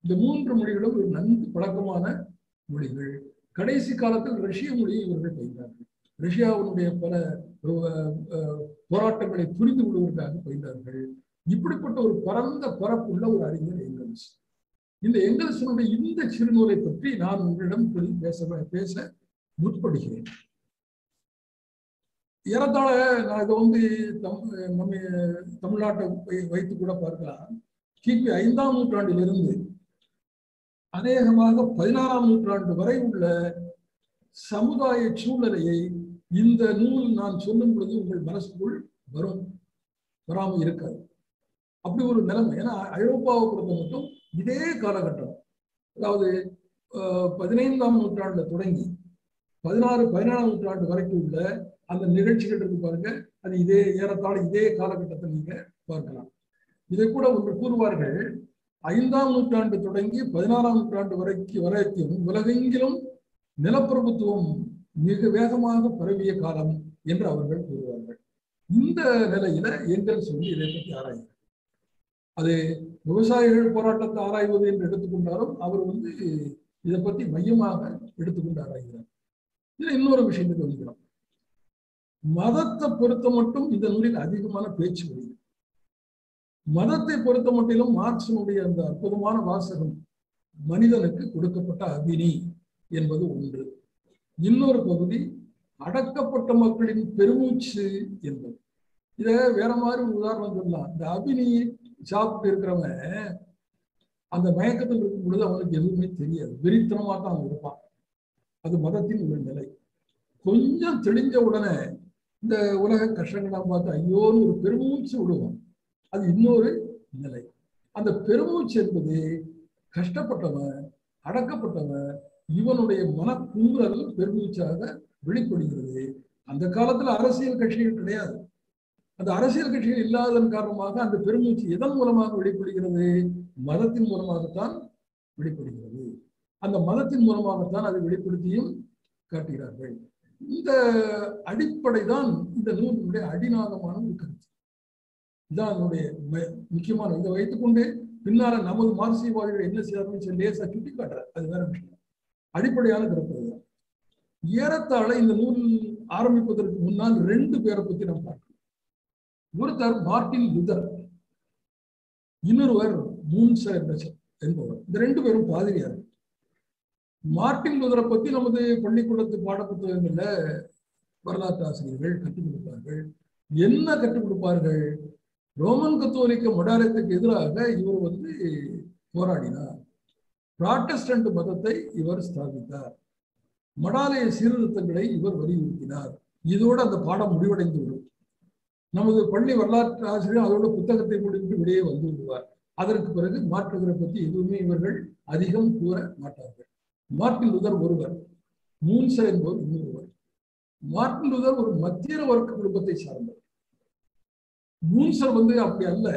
இந்த மூன்று மொழிகளும் ஒரு நன்கு பழக்கமான மொழிகள். கடைசி காலத்தில் ரஷ்ய மொழியை இவர்கள் பயின்றார்கள். ரஷ்யாவினுடைய பல போராட்டங்களை புரிந்து கொள்வதற்காக பயின்றார்கள். இப்படிப்பட்ட ஒரு பரந்த பரப்புள்ள ஒரு அறிஞர் எங்கெல்ஸ். இந்த எங்கெல்ஸினுடைய இந்த சிறுநூலை பற்றி நான் உங்களிடம் பேச முற்படுகிறேன். ஏறத்தாழ நான் இதை நம்ம தமிழ்நாட்டை வைத்து கூட பார்க்கலாம். கிபி 5ஆம் நூற்றாண்டிலிருந்து அநேகமாக 16ஆம் நூற்றாண்டு வரை உள்ள சமுதாய சூழ்நிலையை இந்த நூல் நான் சொல்லும் பொழுது உங்கள் மனசுக்குள் வராமல் இருக்காது. அப்படி ஒரு நிலைமை. ஏன்னா ஐரோப்பாவை பொறுத்த மட்டும் இதே காலகட்டம், அதாவது 15ஆம் நூற்றாண்டுல தொடங்கி 17ஆம் நூற்றாண்டு வரைக்கும் உள்ள அந்த நிகழ்ச்சிகள் இருக்கு பாருங்க, அது ஏறத்தாழ இதே காலகட்டத்தை நீங்க பார்க்கலாம். இதை கூட ஒன்று கூறுவார்கள், 5ஆம் நூற்றாண்டு தொடங்கி 16ஆம் நூற்றாண்டு வரைக்கும் உலகெங்கிலும் நிலப்பிரபுத்துவம் மிக வேகமாக பரவிய காலம் என்று அவர்கள் கூறுவார்கள். இந்த நிலையில எங்கெல்ஸ் இதை பற்றி ஆராய்கிறார். அது விவசாயிகள் போராட்டத்தை ஆராய்வது என்று எடுத்துக்கொண்டாலும் அவர் இதை பற்றி மையமாக எடுத்துக்கொண்டு ஆராய்கிறார். இதுல இன்னொரு விஷயத்துக்கு வந்துக்கிறோம். மதத்தை பொறுத்த மட்டும் இந்த நூலில் அதிகமான பேச்சு வருகிறது. மதத்தை பொறுத்த மட்டிலும் மார்க்ஸினுடைய அந்த அற்புதமான வாசகம் மனிதனுக்கு கொடுக்கப்பட்ட அபினி என்பது ஒன்று. இன்னொரு பகுதி அடக்கப்பட்ட மக்களின் பெருமூச்சு என்பது. இதை வேற மாதிரி ஒரு உதாரணம் சொல்லலாம். இந்த அபினி சாப்பிட்டு இருக்கிறவன் அந்த மயக்கத்தில் இருக்கும் பொழுது அவனுக்கு எதுவுமே தெரியாது, வெறித்தனமா தான் அவன் இருப்பான். அது மதத்தின் ஒரு நிலை. கொஞ்சம் தெளிஞ்ச உடனே இந்த உலக கஷ்டங்கள்லாம் பார்த்து ஐயோன்னு ஒரு பெருமூச்சு விடுவான். அது இன்னொரு நிலை. அந்த பெருமூச்சு என்பது கஷ்டப்பட்டவன், அடக்கப்பட்டவன், இவனுடைய மனக்குமுறல் பெருமூச்சாக வெளிப்படுகிறது. அந்த காலத்துல அரசியல் கட்சிகள் கிடையாது. அந்த அரசியல் கட்சிகள் இல்லாததன் காரணமாக அந்த பெருமூச்சு எதன் மூலமாக வெளிப்படுகிறது? மதத்தின் மூலமாகத்தான் வெளிப்படுகிறது. அந்த மதத்தின் மூலமாகத்தான் அதை வெளிப்படுத்தியும் காட்டுகிறார்கள். இந்த அடிப்படை தான் இந்த நூலினுடைய அடிநாதமான ஒரு கருத்து. இதுதான் அதனுடைய முக்கியமான. இதை வைத்துக்கொண்டு பின்னால நமது மார்க்சியவாதிகள் என்ன செய்யறாருன்னு லேசா சுட்டி காட்டுறாரு, அது வேற விஷயம். அடிப்படையான கருத்து அதுதான். ஏறத்தாழ இந்த நூல் ஆரம்பிப்பதற்கு முன்னால் 2 பேரை பத்தி நம்ம பார்க்கணும். ஒருத்தர் மார்ட்டின் லூதர், இன்னொருவர் மூன்சர் என்பவர். இந்த 2 பேரும் பாதிரியார். மார்ட்டின் லூதரை பத்தி நமது பள்ளிக்கூடத்து பாடப்புத்தகங்கள்ல வரலாற்று ஆசிரியர்கள் கற்றுக் கொடுப்பார்கள். என்ன கற்றுக் கொடுப்பார்கள்? ரோமன் கத்தோலிக்க மடாலயத்துக்கு எதிராக இவர் போராடினார். புராட்டஸ்டன்ட் மதத்தை இவர் ஸ்தாபித்தார். மடாலய சீர்திருத்தங்களை இவர் வலியுறுத்தினார். இதோடு அந்த பாடம் முடிவடைந்து விடும். நமது பள்ளி வரலாற்று ஆசிரியர் அதோட புத்தகத்தை முடித்து வெளியே வந்து விடுவார். அதற்கு பிறகு மாற்றுவதை பற்றி எதுவுமே இவர்கள் அதிகம் கூற மாட்டார்கள். மார்ட்டின் லூதர் ஒருவர், மூன்சர் என்பவர் இன்னொருவர். மார்ட்டின் லூதர் ஒரு மத்திய வர்க்க குடும்பத்தை சார்ந்தவர். மூன்சர் அப்படி அல்ல,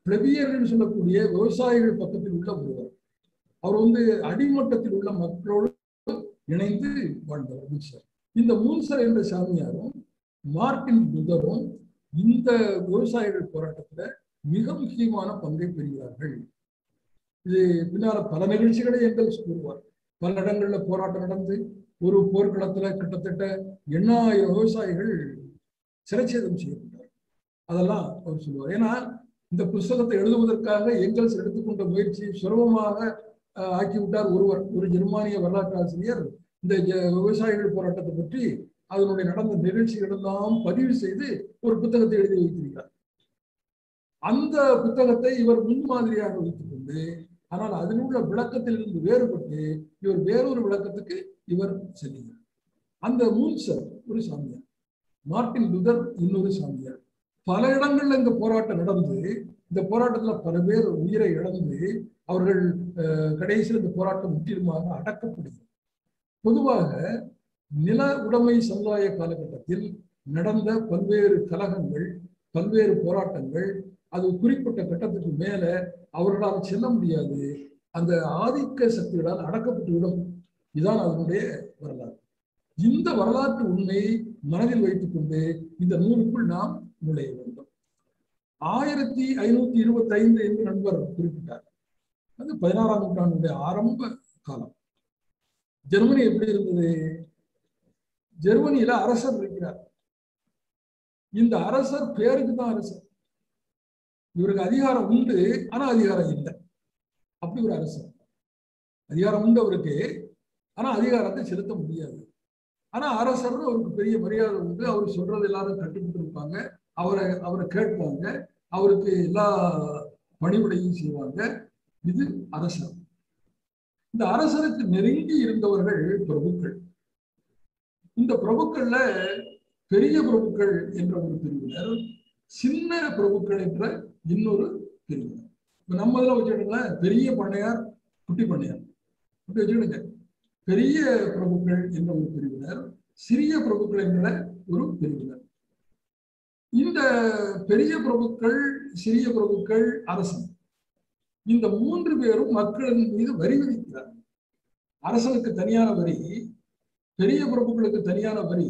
பிளபியர்கள் சொல்லக்கூடிய விவசாயிகள் பக்கத்தில் உள்ள ஒருவர். அவர் அடிமட்டத்தில் உள்ள மக்களோடு இணைந்து வாழ்ந்தவர் மூன்சர். இந்த மூன்சர் என்ற சாமியாரும் மார்ட்டின் லூதரும் இந்த விவசாயிகள் போராட்டத்துல மிக முக்கியமான பங்கை பெறுகிறார்கள். இது பின்னால பல நிகழ்ச்சிகளை எங்கெல்ஸ் கூறுவார். பல இடங்கள்ல போராட்டம் நடந்து ஒரு போர்க்களத்துல கிட்டத்தட்ட 8000 விவசாயிகள் சிறைச்சேதம் செய்யப்பட்டார். அதெல்லாம் அவர் சொல்லுவார். ஏன்னா இந்த புஸ்தகத்தை எழுதுவதற்காக எங்கெல்ஸ் எடுத்துக்கொண்ட முயற்சி சுலபமாக ஆக்கிவிட்டார் ஒருவர், ஒரு ஜெர்மானிய வரலாற்று ஆசிரியர். இந்த விவசாயிகள் போராட்டத்தை பற்றி அதனுடைய நடந்த நிகழ்ச்சிகள் எல்லாம் பதிவு செய்து ஒரு புத்தகத்தை எழுதி வைத்திருக்கிறார். அந்த புத்தகத்தை இவர் முன்மாதிரியாக வைத்துக் கொண்டு, ஆனால் அதில் உள்ள விளக்கத்திலிருந்து வேறுபட்டு இவர் வேறொரு விளக்கத்துக்கு இவர் செல்கிறார். அந்த மூன்சர் ஒரு சாமியார், மார்ட்டின் லூதர் இன்னொரு சாமியார். பல இடங்கள்ல இந்த போராட்டம் நடந்து, இந்த போராட்டத்துல பல பேர் உயிரை இழந்து அவர்கள் கடைசியில் இந்த போராட்டம் முற்றிலுமாக அடக்கப்படுகிறது. பொதுவாக நில உடைமை சமுதாய காலகட்டத்தில் நடந்த பல்வேறு கலகங்கள், பல்வேறு போராட்டங்கள், அது குறிப்பிட்ட கட்டத்துக்கு மேல அவர்களால் செல்ல முடியாது, அந்த ஆதிக்க சக்திகளால் அடக்கப்பட்டுவிடும். இதுதான் அதனுடைய வரலாறு. இந்த வரலாற்று உண்மையை மனதில் வைத்துக் கொண்டு இந்த நூலுக்குள் நாம் நுழைய வேண்டும். 1525 என்று நண்பர் குறிப்பிட்டார். அது 16ஆம் நூற்றாண்டுடைய ஆரம்ப காலம். ஜெர்மனி எப்படி இருந்தது? ஜெர்மனியில அரசர் இருக்கிறார். இந்த அரசர் பேருக்கு தான் அரசர், இவருக்கு அதிகாரம் உண்டு, ஆனா அதிகாரம் இல்லை. அப்படி ஒரு அரசர். அதிகாரம் உண்டு அவருக்கு, ஆனா அதிகாரத்தை செலுத்த முடியாது. ஆனா அரசர் அவருக்கு பெரிய மரியாதை உண்டு. அவர் சொல்றது எல்லாரும் கட்டுப்பட்டு இருப்பாங்க, அவரை கேட்பாங்க, அவருக்கு எல்லா பணிவிடையும் செய்வாங்க. இது அரசர். இந்த அரசருக்கு நெருங்கி இருந்தவர்கள் பிரபுக்கள். இந்த பிரபுக்கள்ல பெரிய பிரபுக்கள் என்ற ஒரு பிரிவினர், சின்ன பிரபுக்கள் என்ற இன்னொரு பிரிவினர். இப்ப நம்ம இதெல்லாம் வச்சுக்கிட்டோம்னா பெரிய பண்ணையார், குட்டி பண்ணையார் அப்படி வச்சுக்கிடுங்க. பெரிய பிரபுக்கள் என்ற ஒரு பிரிவினர், சிறிய பிரபுக்கள் என்ற ஒரு பிரிவினர். இந்த பெரிய பிரபுக்கள், சிறிய பிரபுக்கள், அரசன், இந்த 3 பேரும் மக்களின் மீது வரி விதிக்கிறார். அரசனுக்கு தனியான வரி, பெரிய பிரபுக்களுக்கு தனியான வரி,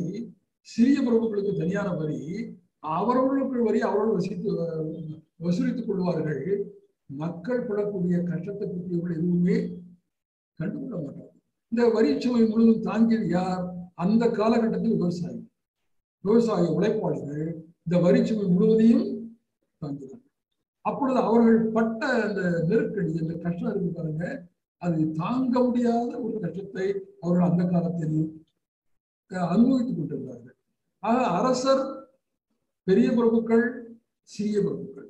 சிறிய பிரபுக்களுக்கு தனியான வரி. அவர்களுக்கு வரி அவர்கள் வசூலித்துக் கொள்வார்கள். மக்கள் படக்கூடிய கஷ்டத்தை பற்றியவர்கள் எதுவுமே கண்டுகொள்ள மாட்டார்கள். இந்த வரி சுமை முழுவதும் தாங்கியது யார்? அந்த காலகட்டத்தில் விவசாய உழைப்பாளிகள் இந்த வரி சுமை முழுவதையும் தாங்கினார்கள். அப்பொழுது அவர்கள் பட்ட அந்த நெருக்கடி, அந்த கஷ்டம் இருக்கு பாருங்க, அது தாங்க முடியாத ஒரு கஷ்டத்தை அவர்கள் அந்த காலத்தில் அனுபவித்துக் கொண்டிருந்தார்கள். ஆக அரசர் பெரிய பிரபுக்கள், சிறிய பிரபுக்கள்.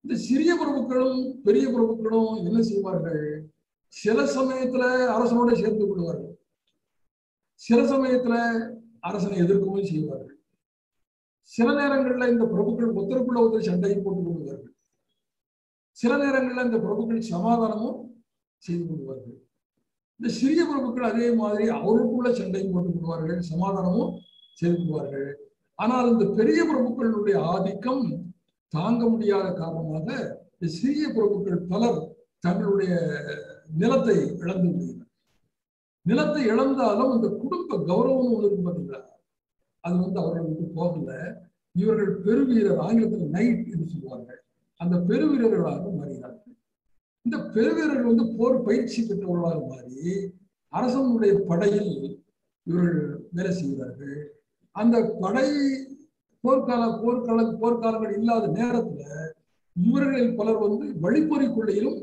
இந்த சிறிய பிரபுக்களும் பெரிய பிரபுக்களும் என்ன செய்வார்கள்? சில சமயத்துல அரசனோட சேர்ந்து கொள்வார்கள், சில சமயத்துல அரசனை எதிர்க்கவும் செய்வார்கள். சில நேரங்கள்ல இந்த பிரபுக்கள் ஒருத்தருக்குள்ள ஒருத்தர் சண்டையை போட்டுக் கொள்வார்கள். சில நேரங்கள்ல இந்த பிரபுக்கள் சமாதானமும் செய்து கொள்வார்கள். இந்த சிறிய பிரபுக்கள் அதே மாதிரி அவருக்குள்ள சண்டையும் போட்டுக் கொள்வார்கள், சமாதானமும் செய்து கொள்வார்கள். ஆனால் இந்த பெரிய பிரபுக்களுடைய ஆதிக்கம் தாங்க முடியாத காரணமாக இந்த சிறிய பிரபுக்கள் பலர் தங்களுடைய நிலத்தை இழந்து விடுகிறார். நிலத்தை இழந்தாலும் இந்த குடும்ப கௌரவம் ஒன்று பார்த்தீங்களா, அது அவர்களுக்கு போகல. இவர்கள் பெருவீரர், ஆங்கிலத்தில் நைட் என்று சொல்வார்கள், அந்த பெருவீரர்களாக மாறினார்கள். இந்த பெருவீரர்கள் போர் பயிற்சி பெற்றவர்களாக மாறி அரசனுடைய படையில் இவர்கள் வேலை செய்கிறார்கள். அந்த படை போர்க்காலங்கள் இல்லாத நேரத்துல இவர்களில் பலர் வழிப்பறி கொள்ளையிலும்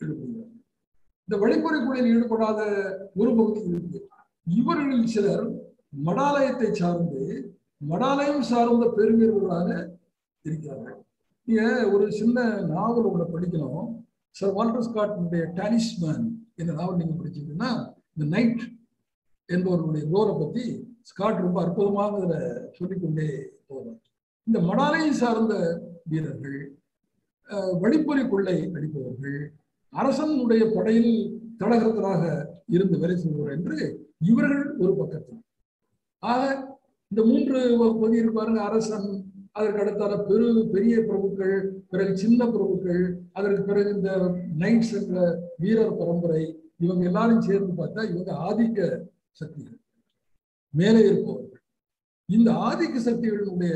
ஈடுபடுகிறார்கள். இந்த வழிப்பறி கொள்ளையில் ஈடுபடாத ஒரு பகுதி இருக்கு. இவர்களில் சிலர் மடாலயத்தை சார்ந்து மடாலயம் சார்ந்த பெருவீரர்களாக இருக்கிறார்கள். நீங்க ஒரு சின்ன நாவல் ஒன்று படிக்கணும். சர் வால்டர் ஸ்காட்டுடைய டாலிஸ்மேன் என்ற நாவல் நீங்க படிச்சீங்கன்னா இந்த நைட் என்பவர்களுடைய ரோரை பத்தி ஸ்காட் ரொம்ப அற்புதமாக இதுல சொல்லிக்கொண்டே போவார். இந்த மடாலயம் சார்ந்த வீரர்கள், வழிப்பறி கொள்ளை அடிப்பவர்கள், அரசனுடைய படையில் தடகர்களாக இருந்து வேலை செய்வார்கள் என்று இவர்கள் ஒரு பக்கத்தில். ஆக இந்த மூன்று பகுதி இருப்பாருங்க. அரசன், அதற்கு அடுத்தால பெரிய பிரபுக்கள், பிறகு சின்ன பிரபுக்கள், அதற்கு பிறகு இந்த நைட்ஸ் என்ற வீரர் பரம்பரை, இவங்க எல்லாரும் சேர்ந்து பார்த்தா இவங்க ஆதிக்க சக்திகள், மேலே இருப்பவர்கள். இந்த ஆதிக்க சக்திகளுடைய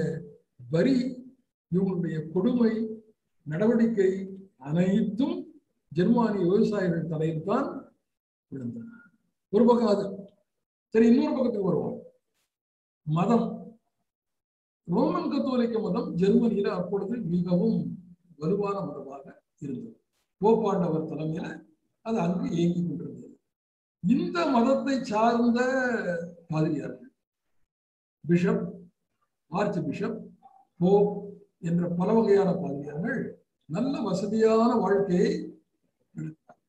வரி, இவங்களுடைய கொடுமை நடவடிக்கை அனைத்தும் ஜெர்மானிய விவசாயிகள் தலையில் தான் விழுந்தன. ஒரு பக்கம் அது சரி. இன்னொரு பக்கத்துக்கு வருவோம். மதம், ரோமன் கத்தோலிக்க மதம் ஜெர்மனியில அப்பொழுது மிகவும் வலுவான மதமாக இருந்தது. போப்பாண்டவர் தலைமையில அது அங்கு இயங்கி கொண்டிருந்தது. இந்த மதத்தை சார்ந்த பாதிரியார்கள், பிஷப், ஆர்ச் பிஷப், போப் என்ற பல வகையான பாதிரியார்கள் நல்ல வசதியான வாழ்க்கையை நடத்தார்.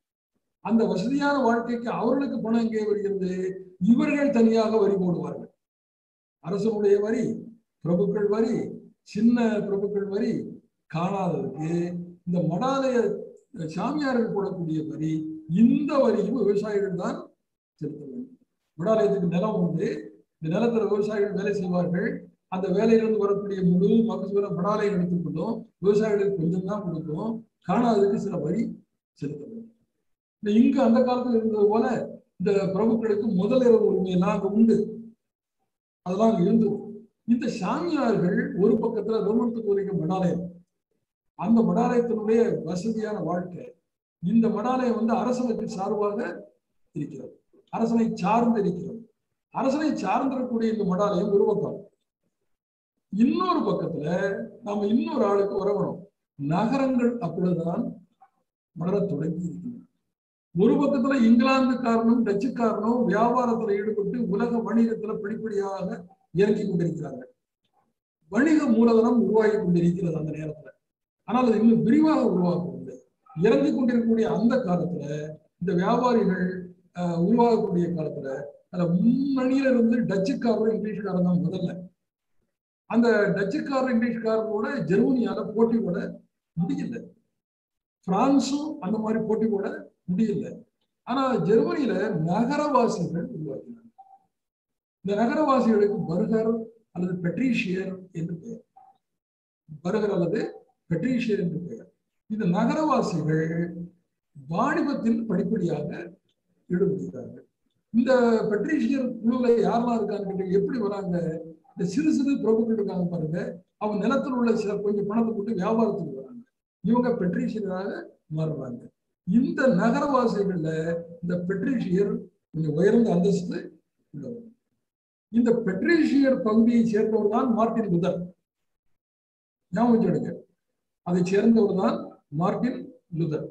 அந்த வசதியான வாழ்க்கைக்கு அவர்களுக்கு பணம் எங்கே வருகிறது? இவர்கள் தனியாக வரி போடுவார்கள். அரசனுடைய வரி, பிரபுக்கள் வரி, சின்ன பிரபுக்கள் வரி காணாததுக்கு இந்த மடாலய சாமியார்கள் போடக்கூடிய வரி, இந்த வரியும் விவசாயிகள் தான் செலுத்த வேண்டும். மடாலயத்துக்கு நிலம் உண்டு. இந்த நிலத்துல விவசாயிகள் வேலை செய்வார்கள். அந்த வேலையிலிருந்து வரக்கூடிய முழு மகசூலை மடாலயம் எடுத்துக்கொள்ளும். விவசாயிகளுக்கு கொஞ்சம் தான் கொடுக்கும். காணாததுக்கு சில வரி செலுத்த வேண்டும். இங்கு அந்த காலத்தில் இருந்தது போல இந்த பிரபுக்களுக்கு முதலிரவு உரிமையெல்லாம் அங்க உண்டு, அதெல்லாம் இருந்தது. இந்த சாமியார்கள் ஒரு பக்கத்துல ரோமன் கத்தோலிக்க மடாலயம், அந்த மடாலயத்தினுடைய வசதியான வாழ்க்கை. இந்த மடாலயம் அரசனுக்கு சார்பாக இருக்கிறது, அரசனை சார்ந்து இருக்கிறது. அரசனை சார்ந்திருக்கக்கூடிய இந்த மடாலயம் ஒரு பக்கம். இன்னொரு பக்கத்துல நாம இன்னொரு ஆளுக்கு வரணும். நகரங்கள் அப்பொழுதுதான் வளரத் தொடங்கி இருக்கின்றன. ஒரு பக்கத்துல இங்கிலாந்துக்காரனும் டச்சுக்காரனும் வியாபாரத்துல ஈடுபட்டு உலக வணிகத்துல படிப்படியாக இறங்கி கொண்டிருக்கிறார்கள். வணிக மூலதனம் உருவாகி கொண்டிருக்கிறது அந்த நேரத்துல. ஆனால் அது இன்னும் விரிவாக உருவாகவில்லை. இறங்கி கொண்டிருக்கக்கூடிய அந்த காலத்துல இந்த வியாபாரிகள் உருவாகக்கூடிய காலத்துல அதுல முன்னணியில இருந்து டச்சுக்காரரும் இங்கிலீஷ்காரன் தான் முதல்ல. அந்த டச்சுக்காரர் இங்கிலீஷ்காரனோட ஜெர்மனியால போட்டி போட முடியல. பிரான்சும் அந்த மாதிரி போட்டி போட முடியல. ஆனா ஜெர்மனியில நகரவாசிகள் உருவாக்கினாங்க. இந்த நகரவாசிகளுக்கு பர்கர் அல்லது பெட்ரீஷியர் என்று பெயர். பர்கர் அல்லது பெட்ரீஷியர் என்று பெயர். இந்த நகரவாசிகள் வாணிபத்தில் படிப்படியாக ஈடுபடுகிறார்கள். இந்த பெட்ரீஷியர் குழுல யாரெல்லாம் இருக்காங்க, எப்படி வராங்க? இந்த சிறு சிறு பிரபுக்கள் இருக்காங்க பாருங்க, அவங்க நிலத்தில் உள்ள சில கொஞ்சம் பணத்தை போட்டு வியாபாரத்துக்கு வராங்க. இவங்க பெட்ரீஷியராக மாறுறாங்க. இந்த நகரவாசிகள்ல இந்த பெட்ரீஷியர் கொஞ்சம் உயர்ந்த அந்தஸ்து உள்ளவர். இந்த பெட்ரீஷியர் பகுதியை சேர்ந்தவர் தான் மார்ட்டின் லூதர். ஞாபகம் எடுங்க, அதை சேர்ந்தவர் தான் மார்ட்டின் லூதர்.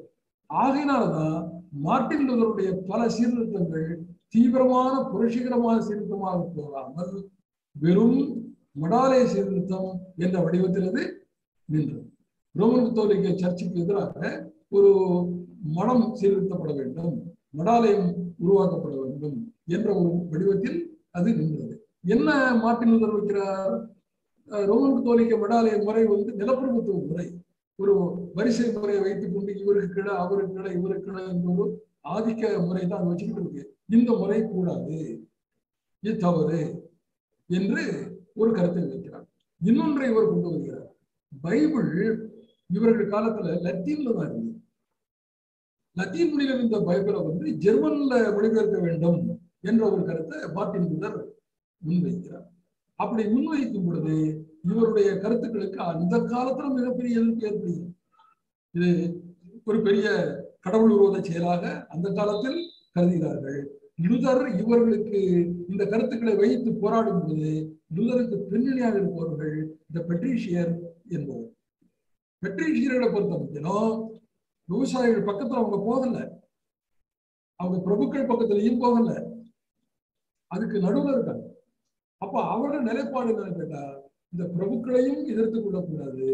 ஆகையினால்தான் மார்ட்டின் லூதருடைய பல சீர்திருத்தங்கள் தீவிரமான புரட்சிகரமான சீர்திருத்தமாக போகாமல் வெறும் மடாலய சீர்திருத்தம் என்ற வடிவத்தில் அது நின்றது. ரோமன் கத்தோலிக்க சர்ச்சுக்கு எதிராக ஒரு மடம் சீர்திருத்தப்பட வேண்டும், மடாலயம் உருவாக்கப்பட வேண்டும் என்ற ஒரு வடிவத்தில் அது நின்றது. என்ன மார்ட்டின் லூதர் வைக்கிறார்? ரோமன் கத்தோலிக்க மடாலய முறை நிலப்பிரபுத்துவ முறை, ஒரு வரிசை முறையை வைத்துக் கொண்டு இவருக்கு கீழே அவருக்கு கீழே இவருக்கு கீழே என்ற ஒரு ஆதிக்க முறை தான் வச்சுக்கிட்டு இருக்கு. இந்த முறை கூடாது, இது தவறு என்று ஒரு கருத்தை வைக்கிறார். இன்னொன்றை இவர் கொண்டு வருகிறார். பைபிள் இவர்கள் காலத்துல லத்தீன்ல தான் இருந்தது. லத்தீன் மொழியில இருந்த பைபிளை ஜெர்மன்ல மொழிபெயர்க்க வேண்டும் என்ற ஒரு கருத்தை மார்ட்டின் லூதர் முன்வைக்கிறார். அப்படி முன்வைக்கும் பொழுது இவருடைய கருத்துக்களுக்கு அந்த காலத்துல மிகப்பெரிய எதிர்ப்பு ஏற்படுகிறது. இது ஒரு பெரிய கடவுள் விரோத செயலாக அந்த காலத்தில் கருதுகிறார்கள். லூதர் இவர்களுக்கு இந்த கருத்துக்களை வைத்து போராடும் பொழுது லூதருக்கு பின்னணியாக இருப்பவர்கள் இந்த பெட்ரீஷியர் என்பவர். பெட்ரீஷியர்களை பொறுத்த மட்டும் விவசாயிகள் பக்கத்துல அவங்க போகல, அவங்க பிரபுக்கள் பக்கத்துலயும் போகல, அதுக்கு நடுவில் இருக்காங்க. அப்ப அவர்கள் நிலைப்பாடு என்னன்னு கேட்டா, இந்த பிரபுக்களையும் எதிர்த்து கொள்ளக்கூடாது,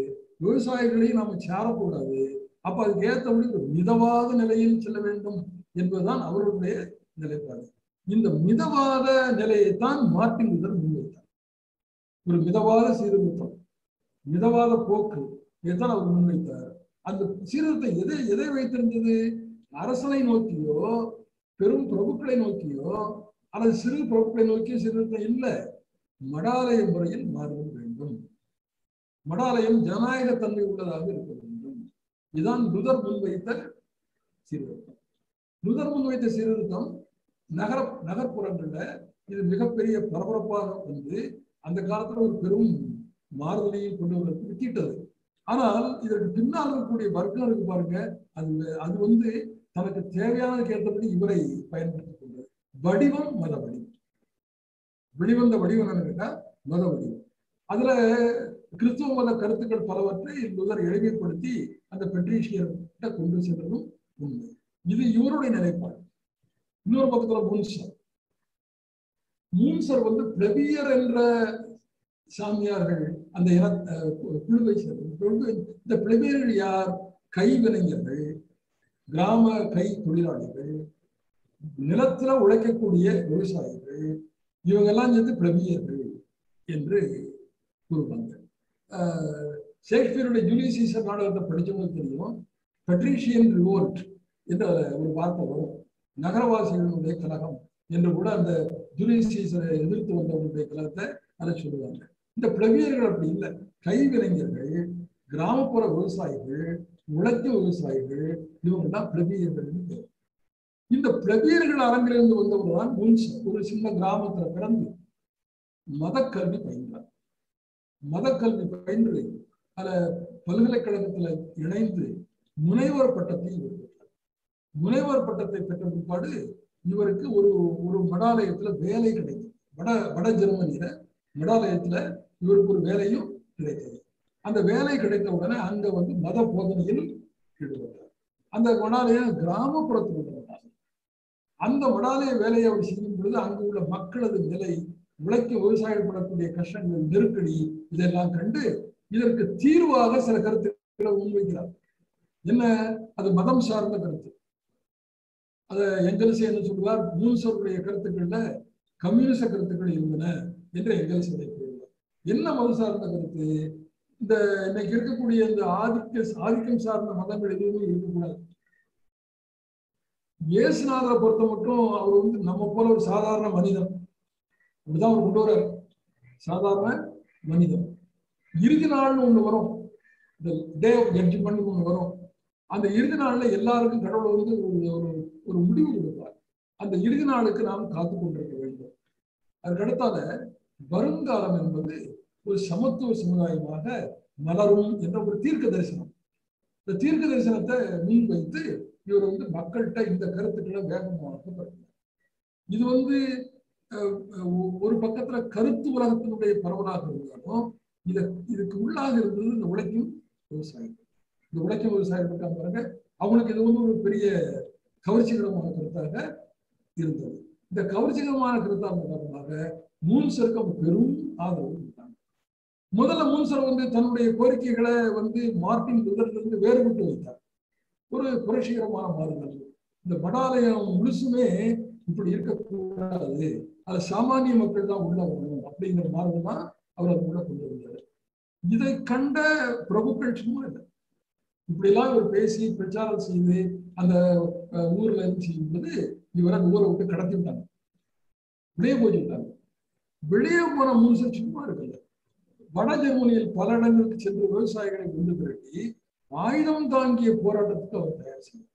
விவசாயிகளையும் நாம சாரக்கூடாது, அப்ப அதுக்கு ஏற்றபடி ஒரு மிதவாத நிலையில் செல்ல வேண்டும் என்பதுதான் அவர்களுடைய நிலைப்பாடு. இந்த மிதவாத நிலையைத்தான் மார்ட்டின் லூதர் முன்வைத்தார். ஒரு மிதவாத சீர்திருத்தம், மிதவாத போக்கு, இதைத்தான் அவர் முன்வைத்தார். அந்த சீர்திருத்தம் எதை வைத்திருந்தது? அரசனை நோக்கியோ பெரும் பிரபுக்களை நோக்கியோ அல்லது சிறு பிரபுக்களை நோக்கிய சீர்திருத்தம் இல்லை. மடாலய முறையில் மாறுதல் வேண்டும், மடாலயம் ஜனநாயக தன்மை உள்ளதாக இருக்க வேண்டும். இதுதான் லூதர் முன்வைத்த சீர்திருத்தம். லூதர் முன்வைத்த சீர்திருத்தம் நகர்ப்புறங்கள்ல இது மிகப்பெரிய பரபரப்பாக அந்த காலத்துல ஒரு பெரும் மாறுதலையும் கொண்டு வரது வித்திட்டது. ஆனால் இதற்கு பின்னால் இருக்கக்கூடிய வர்க்கம் இருக்கு பாருங்க, அது தனக்கு தேவையான கேட்டபடி இவரை பயன்படுத்திக் கொண்டது. வடிவம் மத வடிவம், வெளிவந்த வடிவம் என்னன்னு கேட்டா மத வடிவம். அதுல கிறிஸ்துவ மத கருத்துக்கள் பலவற்றை லூதர் எளிமைப்படுத்தி அந்த பெட்ரீஷியர்கிட்ட கொண்டு சென்றதும் உண்மை. இது இவருடைய நிலைப்பாடு. இன்னொரு பக்கத்துல மூன்சர் பிளபியர் என்ற சாமியார்கள் அந்த குழுவை சேர்ந்த. இந்த பிளபியர்கள் யார்? கைவினைஞர்கள், கிராம கை தொழிலாளிகள், நிலத்துல உழைக்கக்கூடிய விவசாயிகள், இவங்க எல்லாம் சேர்ந்து பிளபியர்கள் என்று கூறுவாங்க. ஷேக்ஸ்பியருடைய ஜூலியஸ் சீசர் நாடகத்தை படிச்சவங்களுக்கு தெரியும், பெட்ரீஷியன் ரிவோல்ட் என்ற ஒரு வார்த்தை வரும். நகரவாசிகளுடைய கழகம் என்று கூட அந்த ஜூலியஸ் சீசரை எதிர்த்து வந்தவர்களுடைய கழகத்தை அதை சொல்லுவாங்க. இந்த பிளவியர்கள் அப்படி இல்லை, கைவினைஞர்கள், கிராமப்புற விவசாயிகள், உழைக்கும் விவசாயிகள், இவங்க தான் பிளவியர்கள். இந்த பிளவியர்கள் அரங்கிலிருந்து வந்தவர் தான் மூன்சர். ஒரு சின்ன கிராமத்துல பிறந்து மதக்கல்வி பயின்றார். மதக்கல்வி பயின்று பல பல்கலைக்கழகத்துல இணைந்து முனைவர் பட்டத்தை பெற்றார். முனைவர் பட்டத்தை பெற்ற பிற்பாடு இவருக்கு ஒரு மடாலயத்துல வேலை கிடைத்தது. வட ஜெர்மனியில மடாலயத்துல இவருக்கு ஒரு வேலையும் கிடைத்தது. அந்த வேலை கிடைத்த உடனே அங்க மத போதனையில் ஈடுபட்டார். அந்த மடாலயம் கிராமப்புறத்தில் உள்ளவர்கள். அந்த மடாலய வேலையை அவர் செய்யும் பொழுது அங்கு உள்ள மக்களது நிலை, உழைக்கும் விவசாயிகள் படக்கூடிய கஷ்டங்கள், நெருக்கடி, இதெல்லாம் கண்டு இதற்கு தீர்வாக சில கருத்துக்களை முன்வைக்கிறார். என்ன? அது மதம் சார்ந்த கருத்து. அதை எங்கெல்சே என்ன சொல்லுவார்? மூன்சருடைய கருத்துக்கள்ல கம்யூனிச கருத்துக்கள் இருந்தன என்று எங்கெல்சே கூறுவார். என்ன மதம் சார்ந்த கருத்து? இந்த இன்னைக்கு இருக்கக்கூடிய இந்த ஆதிக்கம் சார்ந்த மதங்கள் எதுவுமே இருக்கக்கூடாது. இயேசுநாதரை பொறுத்த மட்டும் அவர் நம்ம போல ஒரு சாதாரண மனிதன், அப்படிதான் அவர் கொண்டு வர்றாரு. சாதாரண மனிதன். இறுதி நாள்னு ஒண்ணு வரும், இந்த டே ஆஃப் ஜட்ஜ்மெண்ட் ஒண்ணு வரும். அந்த இறுதி நாள்ல எல்லாருக்கும் கடவுள் ஒரு முடிவு கொடுப்பார். அந்த இறுதி நாளுக்கு நாம் காத்து கொண்டிருக்க வேண்டும். அதுக்கடுத்தால வருங்காலம் என்பது ஒரு சமத்துவ சமுதாயமாக மலரும் என்ற ஒரு தீர்க்க தரிசனம். இந்த தீர்க்க தரிசனத்தை முன்வைத்து இவர் மக்கள்கிட்ட இந்த கருத்துக்களை வேகமாக பரப்பினார். இது ஒரு பக்கத்துல கருத்து உலகத்தினுடைய பரவலாக இருந்தாலும் இதுக்கு உள்ளாக இருந்தது இந்த உழைக்கும் விவசாயிகள். இந்த உழைக்கும் விவசாயிகள் இருக்காங்க பாருங்க, அவங்களுக்கு இது ஒரு பெரிய கவர்ச்சிகரமான கருத்தாக இருந்தது. இந்த கவர்ச்சிகரமான கருத்தாக காரணமாக மூன்சருக்கு பெரும் ஆதரவு கொடுத்தாங்க. முதல்ல முன்சர் தன்னுடைய கோரிக்கைகளை மார்ட்டின் லூதரிலிருந்து வேறுபட்டு வைத்தார். ஒரு புரட்சிகரமான மாறுதல். இந்த மடாலயம் முழுசுமே இப்படி இருக்கக்கூடாது, அது சாமானிய மக்கள் தான் உள்ள வரணும் அப்படிங்கிற மாறுதல் தான் அவர் அது உள்ள கொண்டு வந்தார். இதை கண்ட பிரபுக்கள் சும்மா இல்லை, இப்படி எல்லாம் இவர் பேசி பிரச்சாரம் செய்து அந்த ஊர்ல இருந்து செய்யும்போது இவரை அந்த ஊரை விட்டு கடத்தி விட்டாங்க, வெளியே போய் விட்டாங்க. வெளியே போன முன்சர் சும்மா இருக்கல, வட ஜெர்மனியில் பல இடங்களுக்கு சென்று விவசாயிகளை கொண்டு திரட்டி ஆயுதம் தாங்கிய போராட்டத்துக்கு அவர் தயார் செய்தார்.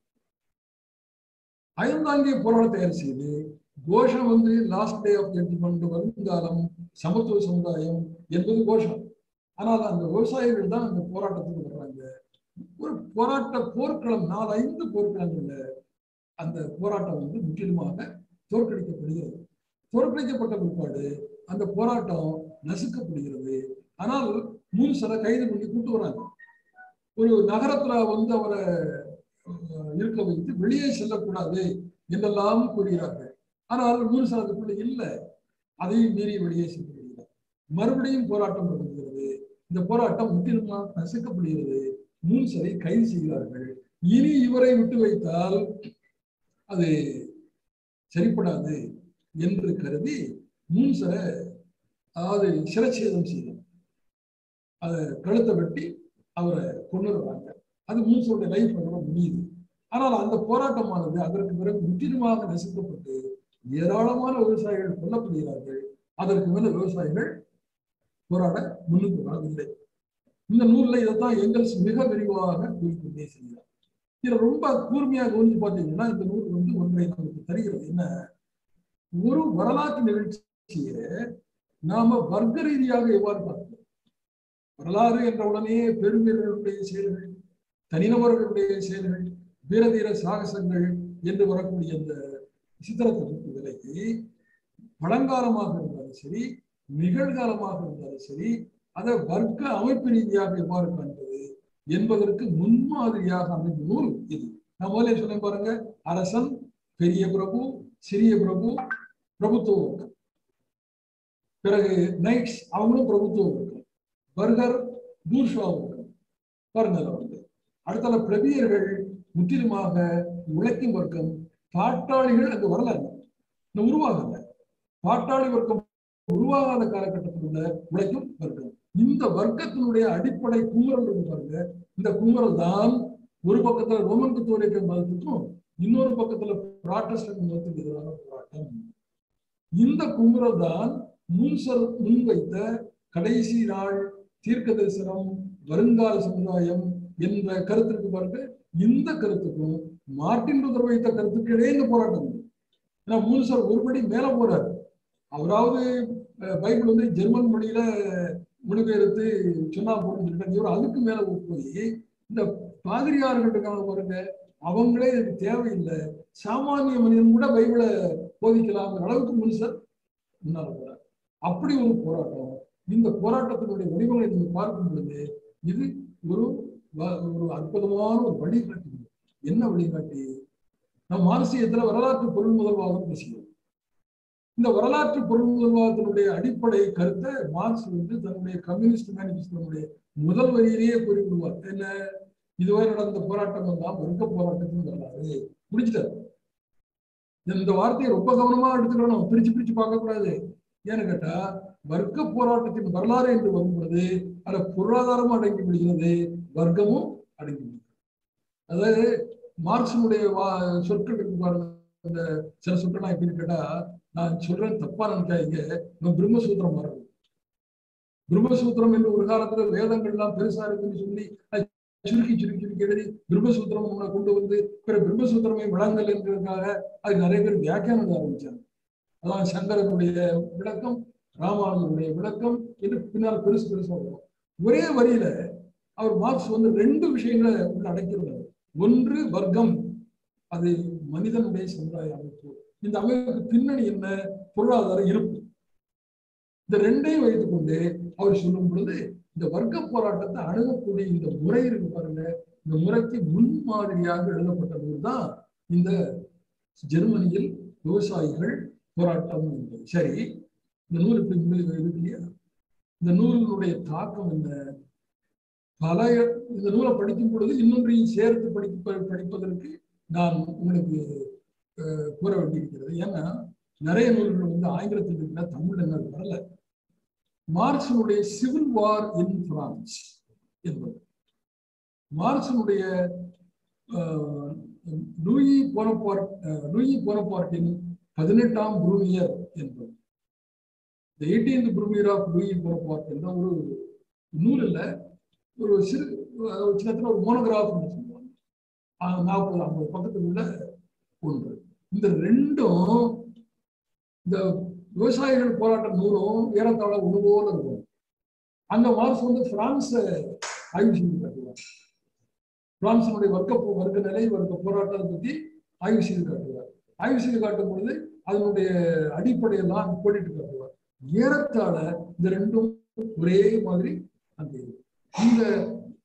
ஆயுதம் தாங்கிய போராட்டம் தயார் செய்து கோஷம் லாஸ்ட் டே ஆஃப் ஜட்ஜ்மெண்ட், வருங்காலம், சமத்துவ சமுதாயம் என்பது கோஷம். ஆனால் அந்த விவசாயிகள் தான் அந்த போராட்டத்துக்கு வர்றாங்க. ஒரு போராட்ட போர்க்களம், 4-5 போர்க்களங்கள்ல அந்த போராட்டம் முற்றிலுமாக தோற்கடிக்கப்படுகிறது. தோற்கடிக்கப்பட்ட பிற்பாடு அந்த போராட்டம் நசுக்கப்படுகிறது. ஆனால் முன்சரை கைது பண்ணி கூட்டு வராங்க. ஒரு நகரத்துல அவரை இருக்க வைத்து வெளியே செல்லக்கூடாது என்றெல்லாம் கூறுகிறார்கள். ஆனால் முன்சர் அதுக்குள்ள இல்லை, அதையும் மீறி வெளியே செல்லப்படுகிறார். மறுபடியும் போராட்டம் தொடங்குகிறது. இந்த போராட்டம் முற்றிலுமாக நசுக்கப்படுகிறது. முன்சரை கைது செய்கிறார்கள். இனி இவரை விட்டு வைத்தால் அது சரிப்படாது என்று கருதி முன்சரை அதாவது சிரச்சேதம் செய்தார். அதை கழுத்தை வெட்டி அவரை கொண்டு வர்றாங்க. அது முன்சருடைய லைஃப் அதோட முடியுது. ஆனால் அந்த போராட்டமானது அதற்கு பிறகு முற்றிலுமாக நசுக்கப்பட்டு ஏராளமான விவசாயிகள் கொல்லப்படுகிறார்கள். அதற்கு மேல விவசாயிகள் போராட முன்னுக்கு வரவில்லை. இந்த நூல்ல இதைத்தான் எங்கல்ஸ் மிக விரிவாக குறிப்பிட்டே செய்கிறார். இதுல ரொம்ப கூர்மையாக கவனிச்சு பார்த்தீங்கன்னா இந்த நூல் ஒன்றை நமக்கு தருகிறது. என்ன, ஒரு வரலாற்று நிகழ்ச்சியை நாம வர்க்க ரீதியாக எவ்வாறு பார்க்கிறோம். வரலாறு என்ற உடனே பெருவீரர்களுடைய செயல்கள், தனிநபர்களுடைய செயல்கள், வீரதீர சாகசங்கள் என்று வரக்கூடிய இந்த சித்திரத்திற்கு விலகி பழங்காலமாக இருந்தாலும் சரி, நிகழ்காலமாக இருந்தாலும் சரி, அதை வர்க்க அமைப்பு ரீதியாக எவ்வாறு காண்பது என்பதற்கு முன்மாதிரியாக அமைந்த நூல் இது. நான் முதலே சொன்னேன் பாருங்க, அரசன், பெரிய பிரபு, சிறிய பிரபு, பிரபுத்துவ வர்க்கம். பிறகு நைட்ஸ், அவங்களும் பிரபுத்துவ வர்க்கம். பர்கர், பூர்ஷா வர்க்கம். பாருங்க, அடுத்த பிளபியர்கள் முற்றிலுமாக உழைக்கும் வர்க்கம். பாட்டாளிகள் அங்கு வரல, உருவாகல. பாட்டாளி வர்க்கம் உருவாகாத காலகட்டத்தில் உள்ள உழைக்கும் வர்க்கம். இந்த வர்க்கத்தினுடைய அடிப்படை குமுறல் பாருங்க. இந்த குமுறல் தான் ஒரு பக்கத்துல ரோமன் கத்தோலிக்க மதத்துக்கும் இன்னொரு பக்கத்துல புராட்டஸ்டன்ட் மதத்துக்கு எதிரான போராட்டம். இந்த குமுறல் தான் முன்சர் முன்வைத்த கடைசி நாள் தீர்க்க தரிசனம், வருங்கால சமுதாயம் என்ற கருத்திற்கு பாருங்க. இந்த கருத்துக்கும் மார்ட்டின் லூதர் வைத்த கருத்துக்கு இடையே இந்த போராட்டம். ஏன்னா முன்சர் ஒருபடி மேல போறாரு. அவராவது பைபிள் ஜெர்மன் மொழியில மொழிபெயர்த்து சொன்னா போட்டு, இவர் அதுக்கு மேல போய் இந்த பாதிரியார்கள் இருக்காங்க பாருங்க, அவங்களே இதுக்கு தேவையில்லை, சாமானிய மனிதன் கூட பைபிளை போதிக்கலாம்ங்கிற அளவுக்கு முன்சர் முன்னால போறார். அப்படி ஒரு போராட்டம். இந்த போராட்டத்தினுடைய வடிவங்களை நீங்க பார்க்கும் பொழுது இது ஒரு அற்புதமான ஒரு வழிகாட்டி. என்ன வழிகாட்டி? நம் மார்க்சியத்துல வரலாற்று பொருள் முதல்வாதம் பேசுகிறோம். இந்த வரலாற்று பொருள் முதல்வாதத்தினுடைய அடிப்படை கருத்தை மார்க்ஸ் தன்னுடைய கம்யூனிஸ்ட் மேனிஃபெஸ்டோனுடைய முதல் வரியிலேயே கூறிவிடுவார். என்ன, இதுவரை நடந்த போராட்டம் எல்லாம் வர்க்க போராட்டத்தின் வரலாறு முடிச்சிட்டாரு. இந்த வார்த்தையை ரொம்ப கவனமா எடுத்துக்கணும், பிரிச்சு பிரிச்சு பார்க்க கூடாது. ஏன்னு கேட்டா, வர்க்க போராட்டத்தின் வரலாறு என்று வரும் பொழுது அதுல பொருளாதாரமும் அடங்கி விடுகிறது, வர்க்கமும் அடங்கி விடுகிறது. அதாவது மார்க்சினுடைய சொற்கள் இருக்கு பாருங்க. இந்த சில சொற்கள்லாம் எப்படின்னு கேட்டா, நான் சொல்றேன் தப்பா நினைக்காதீங்க, பிரம்மசூத்திரம் வர்றது. பிரம்மசூத்திரம் என்று ஒரு காலத்துல வேதங்கள் எல்லாம் பெருசா இருக்குன்னு சொல்லி சுருக்கி சுருக்கி சுருக்கி எழுதி பிரம்மசூத்திரம் கொண்டு வந்து பிற பிரம்மசூத்திரமை விளங்கல் என்றதுக்காக அதுக்கு நிறைய பேர் வியாக்கியானம் ஆரம்பிச்சாங்க. அதான் சங்கரனுடைய விளக்கம், ராமானுஜனுடைய விளக்கம் என்று பின்னால் பெருசு பெருசா வரும். ஒரே வரியில அவர் மார்க்ஸ் 2 விஷயங்களை உள்ள அடைக்கிறார். ஒன்று வர்க்கம், அது மனிதனுடைய சமுதாய அமைப்பு. இந்த அமைப்புக்கு பின்னணி என்ன? பொருளாதார இருப்பு. இந்த 2ஐயும் வைத்துக் கொண்டு அவர் சொல்லும் பொழுது இந்த வர்க்க போராட்டத்தை அணுகக்கூடிய இந்த முறை இருக்கு பாருங்க, இந்த முறைக்கு முன்மாதிரியாக எழுதப்பட்ட நூல் தான் இந்த ஜெர்மனியில் விவசாயிகள் போராட்டம் என்பது. சரி, இந்த நூல் இப்படி இருக்கு இல்லையா? இந்த நூலினுடைய தாக்கம் என்ன? பல இந்த நூலை படிக்கும் பொழுது இன்னொன்றையும் சேர்த்து படிப்பதற்கு நான் உங்களுக்கு கூற வேண்டியிருக்கிறது. ஏன்னா நிறைய நூல்கள் வந்து ஆங்கிலத்தில் இருக்கிற தமிழ் என்ன வரல. மார்க்சினுடைய சிவில் வார் இன் பிரான்ஸ் என்பது, மார்க்சினுடைய லூயி போனபார்ட்டின் 18ஆம் புரூமியர் என்பது, The 18th Brumaire of Louis Bonaparte என்ற ஒரு நூல் இல்ல, ஒரு சிறு சின்னத்துல ஒரு மோனோகிராஃப் சொல்லுவாங்க. 40-50 பக்கத்துக்குள்ள ஒன்று. இந்த ரெண்டும் இந்த விவசாயிகள் போராட்ட நூலும் ஏறத்தாழ ஒன்று போல இருக்கும். அங்க மார்க்ஸ் வந்து பிரான்ஸ ஆய்வு செய்து காட்டுவார். பிரான்சினுடைய வர்க்க நிலை, வர்க்க போராட்டத்தை பத்தி ஆய்வு செய்து காட்டுவார். ஆய்வு செய்து காட்டும் பொழுது அதனுடைய அடிப்படையெல்லாம் போட்டிட்டு காட்டுவார். ஏறத்தாழ இந்த ரெண்டும் ஒரே மாதிரி அங்கே இருக்கு. இந்த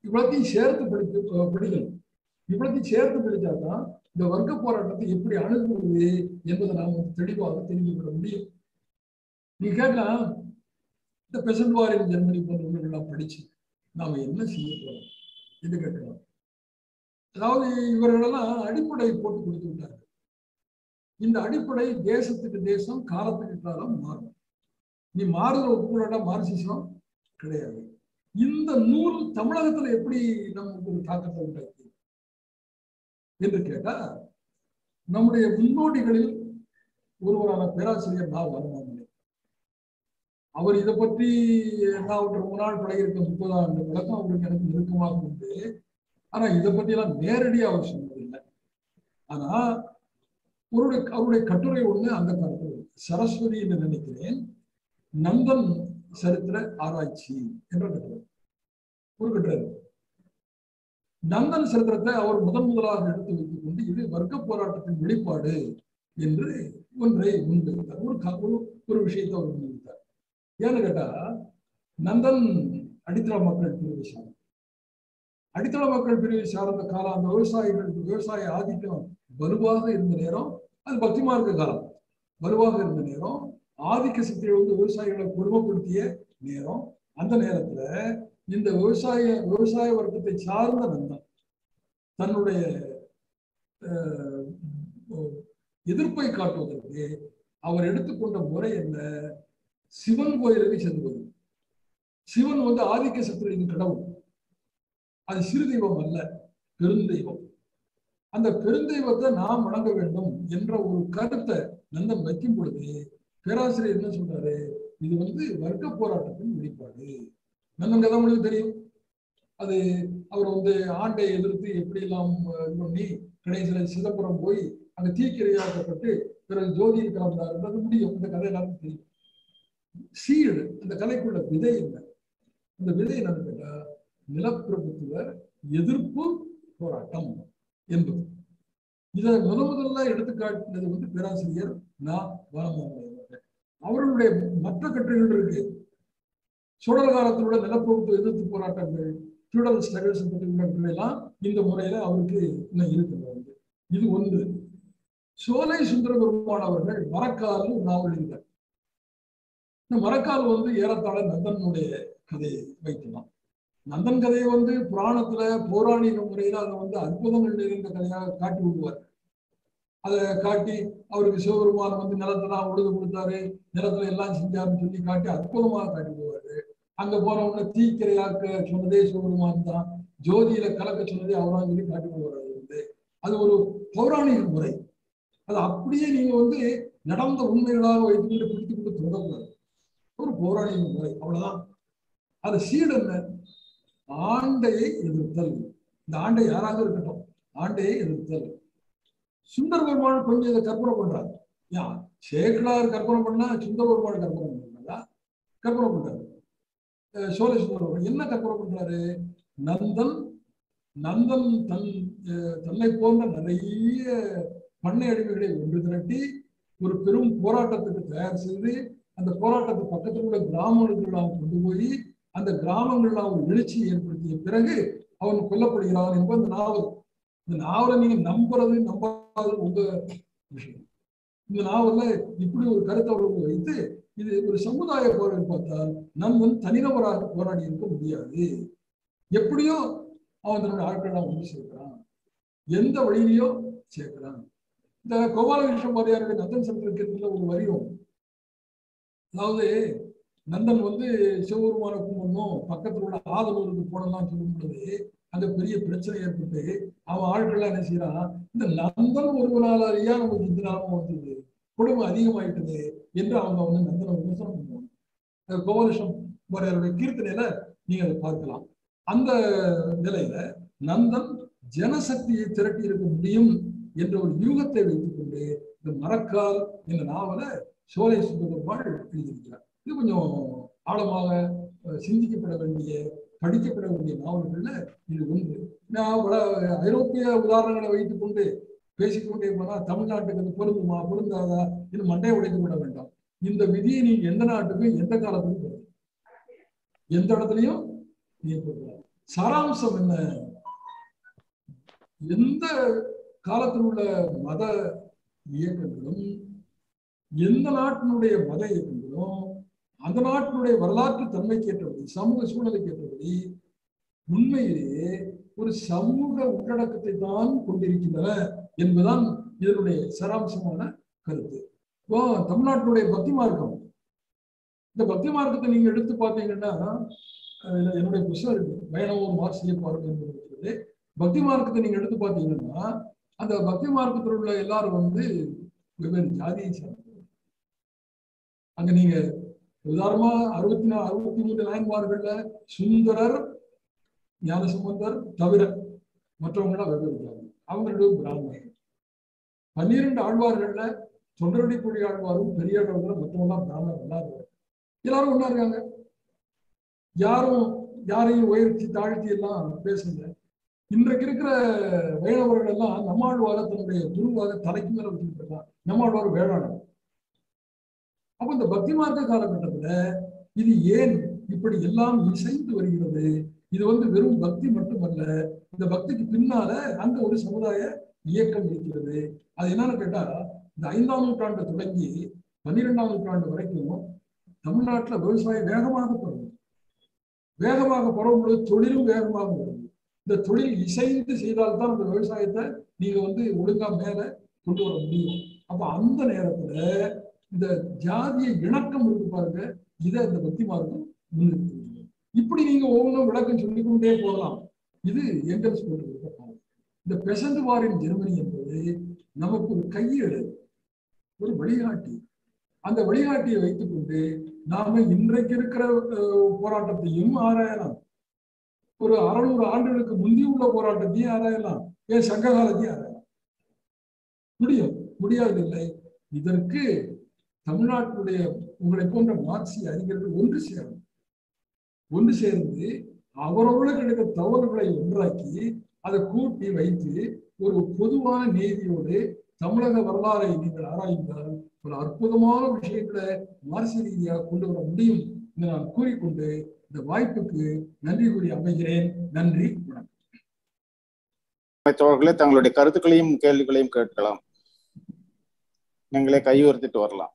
இவ்வளத்தையும் சேர்த்து படிக்கணும். இவ்வளத்தையும் சேர்த்து படித்தாதான் இந்த வர்க்க போராட்டத்தை எப்படி அணுகுவது என்பதை நாம் தெளிவாக தெரிந்து கொள்ள முடியும். நீ கேட்கலாம், இந்த பெசன்ட் வார் இன் ஜெர்மனி போன்ற நூல்கள்லாம் படிச்சு நாம என்ன செய்ய போறோம் என்று கேட்கலாம். அதாவது இவர்களெல்லாம் அடிப்படை போட்டு கொடுத்து விட்டார்கள். இந்த அடிப்படை தேசத்துக்கு தேசம், காலத்துக்கு காலம் மாறும். நீ மாறுதல் ஒப்புக்கொள்ளா மார்க்சிசம் கிடையாது. இந்த நூல் தமிழகத்துல எப்படி நமக்கு ஒரு தாக்கத்தை உண்டாக்கி என்று கேட்டா, நம்முடைய முன்னோடிகளில் ஒருவரான பேராசிரியர் நா. வரமாமலை, அவர் இதை பற்றி நான் ரொம்ப நாள் பழகிருக்க 30 ஆண்டு விளக்கம் அவருக்கு எனக்கு நெருக்கமாக உண்டு. ஆனா இதை பற்றி எல்லாம் நேரடியாக அவர் சொன்னதில்லை. ஆனா அவருடைய கட்டுரை ஒண்ணு அந்த காலத்தில் சரஸ்வதி என்று நினைக்கிறேன், நந்தன் சரித்திர ஆராய்ச்சி என்ற கட்டுரை ஒரு கட்டுரை. நந்தன் சரித்திரத்தை அவர் முதலாக எடுத்து வைத்துக் கொண்டு இது வர்க்க போராட்டத்தின் வெளிப்பாடு என்று ஒன்றை முன்வைத்தார். ஒரு விஷயத்தை அவர் முன்வைத்தார். ஏன்னு கேட்டா, நந்தன் அடித்தள மக்கள் பிரிவை சார்ந்த, அடித்தள மக்கள் பிரிவை சார்ந்த காலம், அந்த விவசாய ஆதிக்கம் வலுவாக இருந்த நேரம், அது பக்தி மார்க்க காலம் வலுவாக இருந்த நேரம், ஆதிக்க சக்தியை வந்து விவசாயிகளை கொடுமைப்படுத்திய நேரம். அந்த நேரத்துல இந்த விவசாய வர்க்கத்தை சார்ந்த நந்தன் தன்னுடைய எதிர்ப்பை காட்டுவதற்கு அவர் எடுத்துக்கொண்ட முறை என்ன? சிவன் கோயிலுக்கு செல்வது. சிவன் வந்து ஆதிக்க சக்தியின் கடவுள், அது சிறு தெய்வம் அல்ல, பெருந்தெய்வம். அந்த பெருந்தெய்வத்தை நாம் வணங்க வேண்டும் என்ற ஒரு கருத்தை நந்தன் வைக்கும் பொழுது பேராசிரியர் என்ன சொல்றாரு? இது வந்து வர்க்க போராட்டத்தின் வெளிப்பாடு. நந்தன் கதை உங்களுக்கு தெரியும். அது அவர் வந்து ஆண்டை எதிர்த்து எப்படி எல்லாம் பண்ணி கடைசியில சிதம்பரம் போய் அங்க தீக்கிரையாக்கப்பட்டு பிறகு ஜோதியில் கலந்தாருன்றது முடியும். இந்த கதை எல்லாருக்கும் தெரியும். சீடு, அந்த கதைக்குள்ள விதை என்ன? அந்த விதை என்னன்னு கேட்டா, நிலப்பிரபுத்துவ எதிர்ப்பு போராட்டம் என்பது. இதை முதல்ல எடுத்துக்காட்டினது வந்து பேராசிரியர் நா. வரமாமலை. அவர்களுடைய மற்ற கட்டுரைகள் இருக்கு. சோழர் காலத்தில் உள்ள நிலப்பிரபுத்துவ எதிர்ப்பு போராட்டங்கள், ஃபியூடல் ஸ்ட்ரகிள்ஸ் எல்லாம் இந்த முறையில அவருக்கு இன்னும் இருக்கிறது. இது ஒன்று. சோலை சுந்தர பெருமான் அவர்கள் மரக்கால் நாவல் எழுதினார். இந்த மரக்கால் வந்து ஏறத்தாழ நந்தனுடைய கதையை வைக்கலாம். நந்தன் கதையை வந்து புராணத்துல பௌராணிக முறையில அதை வந்து அற்புதங்கள் நிறைந்த கதையாக காட்டி விடுவார். அதை காட்டி அவருக்கு சிவபெருமான் வந்து நிலத்தெல்லாம் உழுது கொடுத்தாரு, நிலத்துல எல்லாம் செஞ்சாருன்னு சொல்லி காட்டி அற்புதமாக காட்டி விடுவாரு. அங்க போனவங்க தீக்கிரையாக்க சொன்னதே சிவபெருமான் தான், ஜோதியில கலக்க சொன்னதே அவரான் சொல்லி காட்டி விடுவார். அது ஒரு பௌராணிக முறை. அது அப்படியே நீங்க வந்து நடந்த உண்மைகளாக வைத்துக்கொண்டு பிடித்து கொண்டு தொடரக்கூடாது. ஒரு பௌராணிக முறை, அவ்வளவுதான். அது சீடு என்ன? ஆண்டையை எதிர்த்தல். இந்த ஆண்டை யாராக இருக்கட்டும், ஆண்டையை எதிர்த்தல். சுந்தர பெருமாள் கொஞ்சம் இதை கற்பனை பண்றாரு. சேக்கிழார் கற்பனை பண்ணா சுந்தர பெருமாள் கற்பனை பண்றாரா? கற்பனை பண்றாரு. சோலை சுந்தர என்ன கற்பனை பண்றாரு? நந்தன் தன்னை போன்ற நிறைய பண்ணை அடிமைகளை ஒன்று திரட்டி ஒரு பெரும் போராட்டத்துக்கு தயார் செய்து, அந்த போராட்டத்துக்கு பக்கத்தில் உள்ள கிராமங்களுக்கெல்லாம் கொண்டு போய் அந்த கிராமங்கள்லாம் ஒரு எழுச்சியை ஏற்படுத்திய பிறகு அவன் கொல்லப்படுகிறான் என்பது இந்த நாவல். இந்த நாவலை நீங்க நம்புறது நம்பாதது உங்க விஷயம். இந்த நாவல்ல இப்படி ஒரு கருத்தை அவர்கள் வைத்து இது ஒரு சமுதாய போராடி பார்த்தால் நண்பன் தனிநபராக போராடி இருக்க முடியாது. எப்படியோ அவன் தன்னுடைய ஆட்கள்லாம் ஒன்று சேர்க்கிறான், எந்த வழியிலையோ சேர்க்கிறான். இந்த கோபாலகிருஷ்ண பாரதியாருடைய நந்தன் சமுத்திரத்துல ஒரு வரியும், அதாவது நந்தன் சிவபெருமான கும்பிடணும், பக்கத்துல உள்ள ஆதலூருக்கு போனலாம் சொல்லும் பொழுது அங்க பெரிய பிரச்சனை ஏற்பட்டு அவன் ஆட்கள்லாம் என்ன செய்யறான், இந்த நந்தன் ஒருவனாலேயா நமக்கு இந்த நாமம் வந்தது, குடும்பம் அதிகமாயிட்டது என்று அவங்க நந்தனை விமர்சனம் பண்ணுவாங்க. கோபாலகிருஷ்ண பாரதியாருடைய கீர்த்தனையில நீங்க அதை பார்க்கலாம். அந்த நிலையில நந்தன் ஜனசக்தியை திரட்டி இருக்க முடியும் என்ற ஒரு யூகத்தை வைத்துக் கொண்டு இந்த மரக்கால் என்ற நாவலை சோலை சுந்தரபாள் எழுதியிருக்கிறார். இது கொஞ்சம் ஆழமாக சிந்திக்கப்பட வேண்டிய, படிக்கப்பட வேண்டிய நாவல்கள்ல இது ஒன்று. நான் ஐரோப்பிய உதாரணங்களை வைத்துக் கொண்டு பேசிக்கொண்டே போனா தமிழ்நாட்டுக்கு அது பொருந்துமா பொருந்தாதா இது மண்டையை உடைத்து விட வேண்டாம். இந்த விதியை நீ எந்த நாட்டுக்கும் எந்த காலத்துக்கும் போதும், எந்த இடத்துலையும் நீ போகலாம். சாராம்சம் என்ன? எந்த காலத்தில் உள்ள மத இயக்கங்களும் எந்த நாட்டினுடைய மத இயக்கங்களும் அந்த நாட்டினுடைய வரலாற்று தன்மைக்கு ஏற்றபடி, சமூக சூழலுக்கு ஏற்றபடி உண்மையிலேயே ஒரு சமூக உள்ளடக்கத்தை தான் கொண்டிருக்கின்றன என்பதுதான் இதனுடைய சாராம்சமான கருத்து. இப்போ தமிழ்நாட்டினுடைய பக்தி மார்க்கம், இந்த பக்தி மார்க்கத்தை நீங்க எடுத்து பார்த்தீங்கன்னா, என்னுடைய புத்தகம் இருக்கு, வைணவம் மார்க்சிய பார்வை என்பது. பக்தி மார்க்கத்தை நீங்க எடுத்து பார்த்தீங்கன்னா, அந்த பக்தி மார்க்கத்தில் உள்ள எல்லாரும் வெவ்வேறு ஜாதியை சார்ந்தவர். அங்க நீங்க உதாரணமா 63 நாயன்மார்கள்ல சுந்தரர், ஞானசம்பந்தர் தவிர மற்றவங்களா வெவ்வேறு ஜாதி, அவங்களுடைய பிராமணர்கள். 12 ஆழ்வார்கள்ல தொண்டரடி குழி ஆழ்வாரும் பெரியாழ்வாரும் மற்றவங்களாம் பிராமணர்கள் எல்லாரும் ஒண்ணா இருக்காங்க. யாரும் யாரையும் உயர்த்தி தாழ்த்தி எல்லாம் பேசல. இன்றைக்கு இருக்கிற வைணவர்கள் எல்லாம் நம்மாழ்வார தன்னுடைய குருவாக தலைக்கு மேல வச்சுட்டு இருக்காங்க. நம்மாழ்வார் வேளாண். அப்ப இந்த பக்தி மார்க்க காலகட்டத்துல இது ஏன் இப்படி எல்லாம் இசைந்து வருகிறது? இது வெறும் பக்தி மட்டுமல்ல, இந்த பக்திக்கு பின்னால அங்க ஒரு சமுதாய இயக்கம் இருக்கிறது. அது என்னன்னு கேட்டா, இந்த 5ஆம் நூற்றாண்டு தொடங்கி 12ஆம் நூற்றாண்டு வரைக்கும் தமிழ்நாட்டுல விவசாயம் வேகமாக பரவும். வேகமாக பரவும் பொழுது தொழிலும் வேகமாக வருது. இந்த தொழில் இசைந்து செய்தால்தான் அந்த விவசாயத்தை நீங்க ஒழுங்கா மேல கொண்டு வர முடியும். அப்ப அந்த நேரத்துல இந்த ஜாதிய இணக்கம் இருக்கு பாருங்க, இதை இந்த பக்தி மார்க்கம் முன்னிறுத்தி. இப்படி நீங்க ஒவ்வொன்றும் விளக்கம் சொல்லிக்கொண்டே போகலாம். இது எங்கல்ஸ் போட்டு இந்த பெசன்ட்வாரின் ஜெர்மனி என்பது நமக்கு ஒரு கையேடு, ஒரு வழிகாட்டி. அந்த வழிகாட்டியை வைத்துக் கொண்டு நாம இன்றைக்கு இருக்கிற போராட்டத்தையும் ஆராயலாம், ஒரு 600 ஆண்டுகளுக்கு முந்தி உள்ள போராட்டத்தையும் ஆராயலாம், ஏன் சங்க காலத்தையும் ஆராயலாம். முடியாதில்லை. இதற்கு தமிழ்நாட்டுடைய உங்களை போன்ற மார்க்சிய அறிஞர்கள் ஒன்று சேர்ந்து அவரவர்களுக்கு கிடைத்த தவறுகளை ஒன்றாக்கி அதை கூட்டி வைத்து ஒரு பொதுவான நீதியோடு தமிழக வரலாறை நீங்கள் ஆராய்ந்தால் ஒரு அற்புதமான விஷயங்களை மார்க்சிய ரீதியாக கொண்டு வர முடியும் என்று நான் கூறிக்கொண்டு இந்த வாய்ப்புக்கு நன்றி கூறி அமைகிறேன். நன்றி, வணக்கம். தோழர்களே, தங்களுடைய கருத்துக்களையும் கேள்விகளையும் கேட்கலாம். நீங்களே கையுயர்த்திட்டு வரலாம்.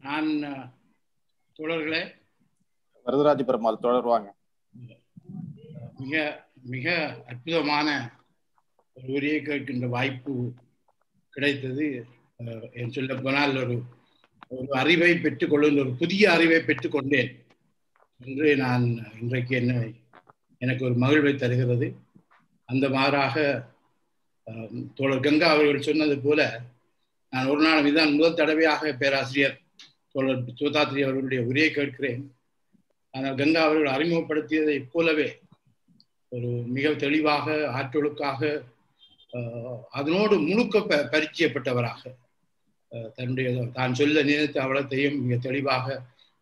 நான் தோழர்களே, வரதராஜ பெருமாள் தொடர்வாங்க. மிக மிக அற்புதமான ஒரு உரையை கேட்கின்ற வாய்ப்பு கிடைத்தது. என் சொல்ல போனால் ஒரு அறிவை பெற்றுக்கொள்ளும், ஒரு புதிய அறிவை பெற்றுக்கொண்டேன் என்று நான் இன்றைக்கு எனக்கு ஒரு மகிழ்வை தருகிறது. அந்த மாறாக தோழர் கங்கா அவர்கள் சொன்னது போல, நான் ஒரு நாள் இதுதான் முதல் தடவையாக பேராசிரியர் தோழர் சோதாத்ரி அவர்களுடைய உரையை கேட்கிறேன். ஆனால் கங்கா அவர்கள் அறிமுகப்படுத்தியதை போலவே ஒரு மிக தெளிவாக, ஆற்றலுக்காக, அதனோடு முழுக்க பரிச்சயப்பட்டவராக, தன்னுடைய தான் சொல்ல நினைத்த அவலத்தையும் மிக தெளிவாக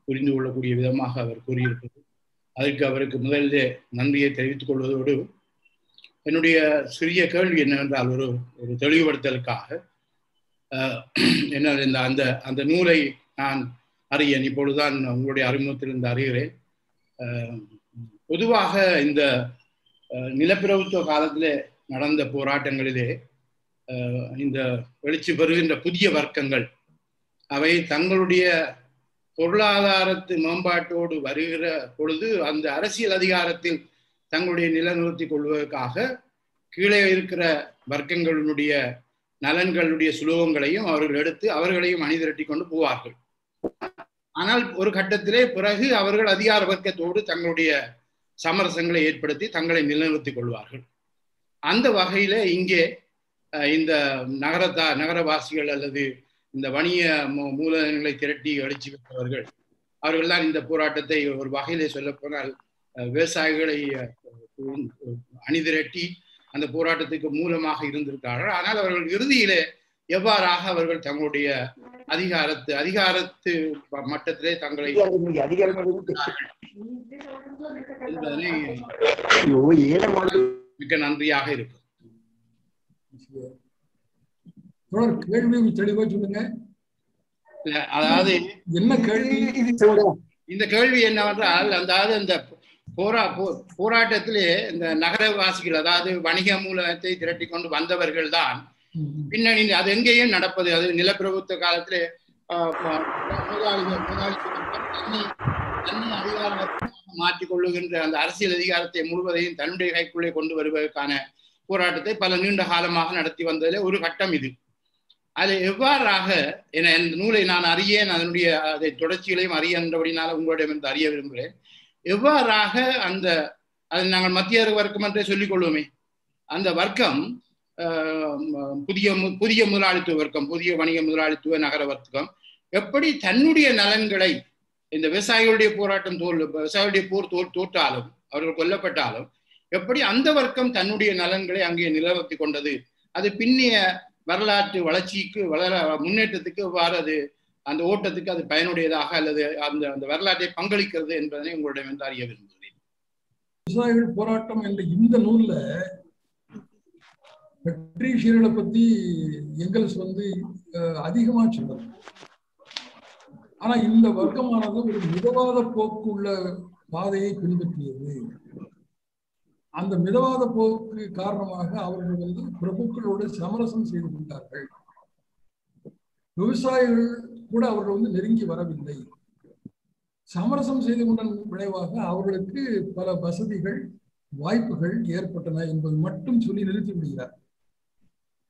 புரிந்து கொள்ளக்கூடிய விதமாக அவர் கூறியிருப்பது, அதற்கு அவருக்கு முதலிலே நன்றியை தெரிவித்துக் கொள்வதோடு, என்னுடைய சிறிய கேள்வி என்னவென்றால், ஒரு தெளிவுபடுத்தலுக்காக, என்ன அந்த நூலை நான் அறியேன், இப்பொழுதுதான் உங்களுடைய அறிமுகத்திலிருந்து அறிகிறேன். பொதுவாக இந்த நிலப்பிரபுத்துவ காலத்திலே நடந்த போராட்டங்களிலே இந்த எழுச்சி பெறுகின்ற புதிய வர்க்கங்கள் அவை தங்களுடைய பொருளாதாரத்து மேம்பாட்டோடு வருகிற பொழுது அந்த அரசியல் அதிகாரத்தில் தங்களுடைய நிலைநிறுத்திக் கொள்வதற்காக கீழே இருக்கிற வர்க்கங்களுடைய நலன்களுடைய சுலோகங்களையும் அவர்கள் எடுத்து அவர்களையும் அணிதிரட்டி கொண்டு போவார்கள். ஆனால் ஒரு கட்டத்திலே பிறகு அவர்கள் அதிகார வர்க்கத்தோடு தங்களுடைய சமரசங்களை ஏற்படுத்தி தங்களை நிலைநிறுத்திக் கொள்வார்கள். அந்த வகையில இங்கே இந்த நகரவாசிகள் அல்லது இந்த வணிக மூலதனங்களை திரட்டி எழுச்சி பெற்றவர்கள் அவர்கள் தான் இந்த போராட்டத்தை ஒரு வகையிலே சொல்ல போனால் விவசாயிகளை அணிதிரட்டி அந்த போராட்டத்துக்கு மூலமாக இருந்திருக்கிறார்கள். ஆனால் அவர்கள் இறுதியிலே எவ்வாறாக அவர்கள் தங்களுடைய அதிகாரத்து மட்டத்திலே தங்களை என்பதனை மிக்க நன்றியாக இருக்கும். கேள்வி தெளிவா சொல்லுங்க. அதாவது என்ன கேள்வி? இந்த கேள்வி என்னவென்றால், அதாவது இந்த போராட்டத்திலே இந்த நகரவாசிகள் அதாவது வணிக மூலத்தை திரட்டி கொண்டு வந்தவர்கள் தான் பின்னணி. அது எங்கேயும் நடப்பது. அது நிலப்பிரபுத்துவ காலத்திலே மாற்றிக் கொள்ளுகின்ற அந்த அரசியல் அதிகாரத்தை முழுவதையும் தன்னுடைய கைக்குள்ளே கொண்டு வருவதற்கான போராட்டத்தை பல நீண்ட காலமாக நடத்தி வந்ததில் ஒரு கட்டம் இது. அதில் எவ்வாறாக என இந்த நூலை நான் அறியேன், அதனுடைய அதை தொடர்ச்சிகளையும் அறியன்றபடினால உங்களிடம் அறிய விரும்புகிறேன். எவ்வாறாக அதை நாங்கள் மத்திய வர்க்கம் என்றே சொல்லிக் கொள்வோமே, அந்த வர்க்கம் புதிய முதலாளித்துவ வர்க்கம், புதிய வணிக முதலாளித்துவ நகர வர்க்கம் எப்படி தன்னுடைய நலன்களை இந்த விவசாயிகளுடைய போராட்டம் விவசாயிகளுடைய போர் தோற்றாலும் அவர்கள் கொல்லப்பட்டாலும் எப்படி அந்த வர்க்கம் தன்னுடைய நலன்களை அங்கே நிலநிறுத்தி கொண்டது, அது பின்னிய வரலாற்று வளர்ச்சிக்கு முன்னேற்றத்துக்கு எவ்வாறு அது அந்த ஓட்டத்துக்கு அது பயனுடையதாக அல்லது அந்த வரலாற்றை பங்களிக்கிறது என்பதனை உங்களிடம் என்று அறிய விரும்புகிறேன். விவசாயிகள் போராட்டம் என்ற இந்த நூல்ல பெட்ரீஷியர்களை பத்தி எங்கெல்ஸ் அதிகமா சொல்றாங்க. ஆனா இந்த வர்க்கமானது ஒரு மிதவாத போக்கு உள்ள பாதையை பின்பற்றியது. அந்த மிதவாத போக்கு காரணமாக அவர்கள் பிரபுக்களோடு சமரசம் செய்து கொண்டார்கள். விவசாயிகள் கூட அவர்கள் நெருங்கி வரவில்லை. சமரசம் செய்து கொண்ட விளைவாக அவர்களுக்கு பல வசதிகள் வாய்ப்புகள் ஏற்பட்டன என்பது மட்டும் சொல்லி நிறுத்தி விடுகிறார்.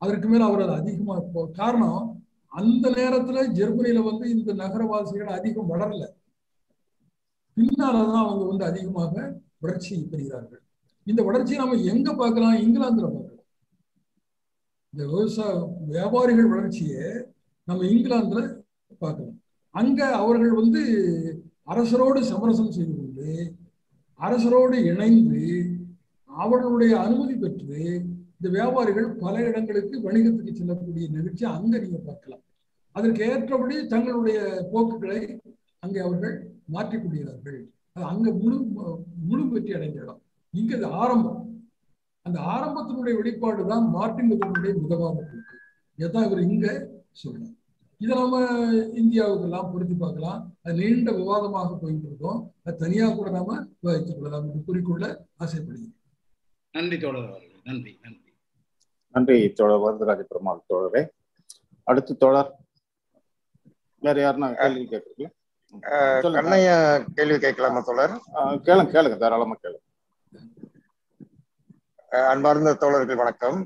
அதற்கு மேல அவர் அதிகமா காரணம், அந்த நேரத்துல ஜெர்மனியில இந்த நகரவாசிகள் அதிகம் வளரல. பின்னாலதான் அவங்க அதிகமாக வளர்ச்சி பெறுகிறார்கள். இந்த வளர்ச்சியை நம்ம எங்க பார்க்கலாம்? இங்கிலாந்துல பார்க்கலாம். இந்த வியாபாரிகள் வளர்ச்சியை நம்ம இங்கிலாந்துல பார்க்கலாம். அங்க அவர்கள் அரசரோடு சமரசம் செய்து கொண்டு அரசரோடு இணைந்து அவர்களுடைய அனுமதி பெற்று இந்த வியாபாரிகள் பல இடங்களுக்கு வணிகத்துக்கு செல்லக்கூடிய நிகழ்ச்சி அங்க நீங்க பார்க்கலாம். அதற்கு ஏற்றபடி தங்களுடைய போக்குகளை அங்கே அவர்கள் மாற்றிக்கொள்கிறார்கள். அங்க முழு வெற்றி அடைந்த இடம். இங்க அது ஆரம்பம். அந்த ஆரம்பத்தினுடைய வெளிப்பாடுதான் மார்ட்டின் லூதருடைய மிதவாத போக்கு. இதான் இவர் இங்க சொல்றார். இதை நம்ம இந்தியாவுக்கு எல்லாம் பொருத்தி பார்க்கலாம். அது நீண்ட விவாதமாக போயிட்டு இருக்கோம். அது தனியாக கூட நாம விவாதித்துக் கொள்ளலாம் என்று குறிக்கொள்ள ஆசைப்படுகிறேன். நன்றி தோழர் அவர்கள். நன்றி நன்றி நன்றி தோழர் வரதராஜ பெருமாள் தோழரே. அடுத்து தோழர் வேற யாருன்னா கேள்வி கேட்கறீங்களா? கண்ணையா கேள்வி கேட்கலாமா தோழர்? கேளுங்க தாராளமா கேளுங்க. அன்பார்ந்த தோழர்கள் வணக்கம்.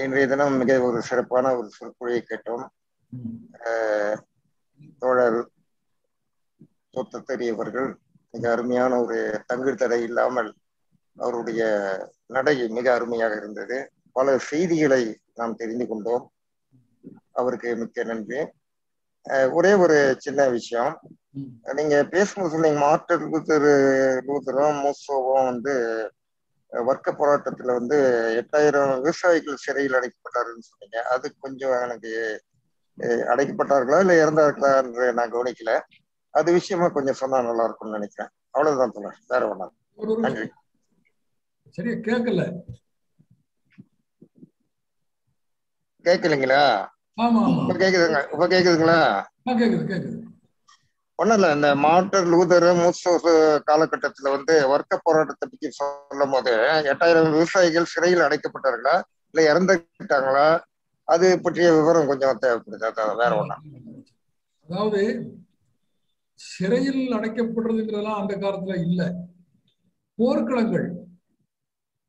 இன்றைய தினம் மிக ஒரு சிறப்பான ஒரு சொற்பொழியை கேட்டோம். தோழர் தோத்தத்தெரியவர்கள் மிக அருமையான ஒரு தங்கு தடை இல்லாமல் அவருடைய நடை மிக அருமையாக இருந்தது. பல செய்திகளை நாம் தெரிந்து கொண்டோம். அவருக்கு மிக்க நன்றி. ஒரே ஒரு சின்ன விஷயம், நீங்க பேசும்போது சொன்னீங்க மார்ட்டின் லூதரும் மூசோவும் வர்க்க போராட்டத்துல 8000 விவசாயிகள் சிறையில் அடைக்கப்பட்டாருன்னு சொன்னீங்க. அது கொஞ்சம் எனக்கு அடைக்கப்பட்டார்களா இல்ல இறந்தார்களா என்று நான் கவனிக்கல. அது விஷயமா கொஞ்சம் சொன்னா நல்லா இருக்கும்னு நினைக்கிறேன். அவ்வளவுதான் தோழர், வேற ஒண்ணா. நன்றி. சரியா கேட்கல? கேட்கலீங்களா? ஆமா இப்ப கேக்குதுங்களா? கேக்குது. ஒன்றும் இல்லை, இந்த மார்ட்டின் லூதர் மூசோஸ் காலகட்டத்தில் வர்க்க போராட்டத்தை பற்றி சொல்லும் போது 8000 விவசாயிகள் சிறையில் அடைக்கப்பட்டார்களா இல்லை இறந்துட்டாங்களா, அது பற்றிய விவரம் கொஞ்சம் தேவைப்படுது. வேற ஒண்ணா? அதாவது சிறையில் அடைக்கப்படுறதுங்கிறதெல்லாம் அந்த காலத்துல இல்லை. போர்க்களங்கள்,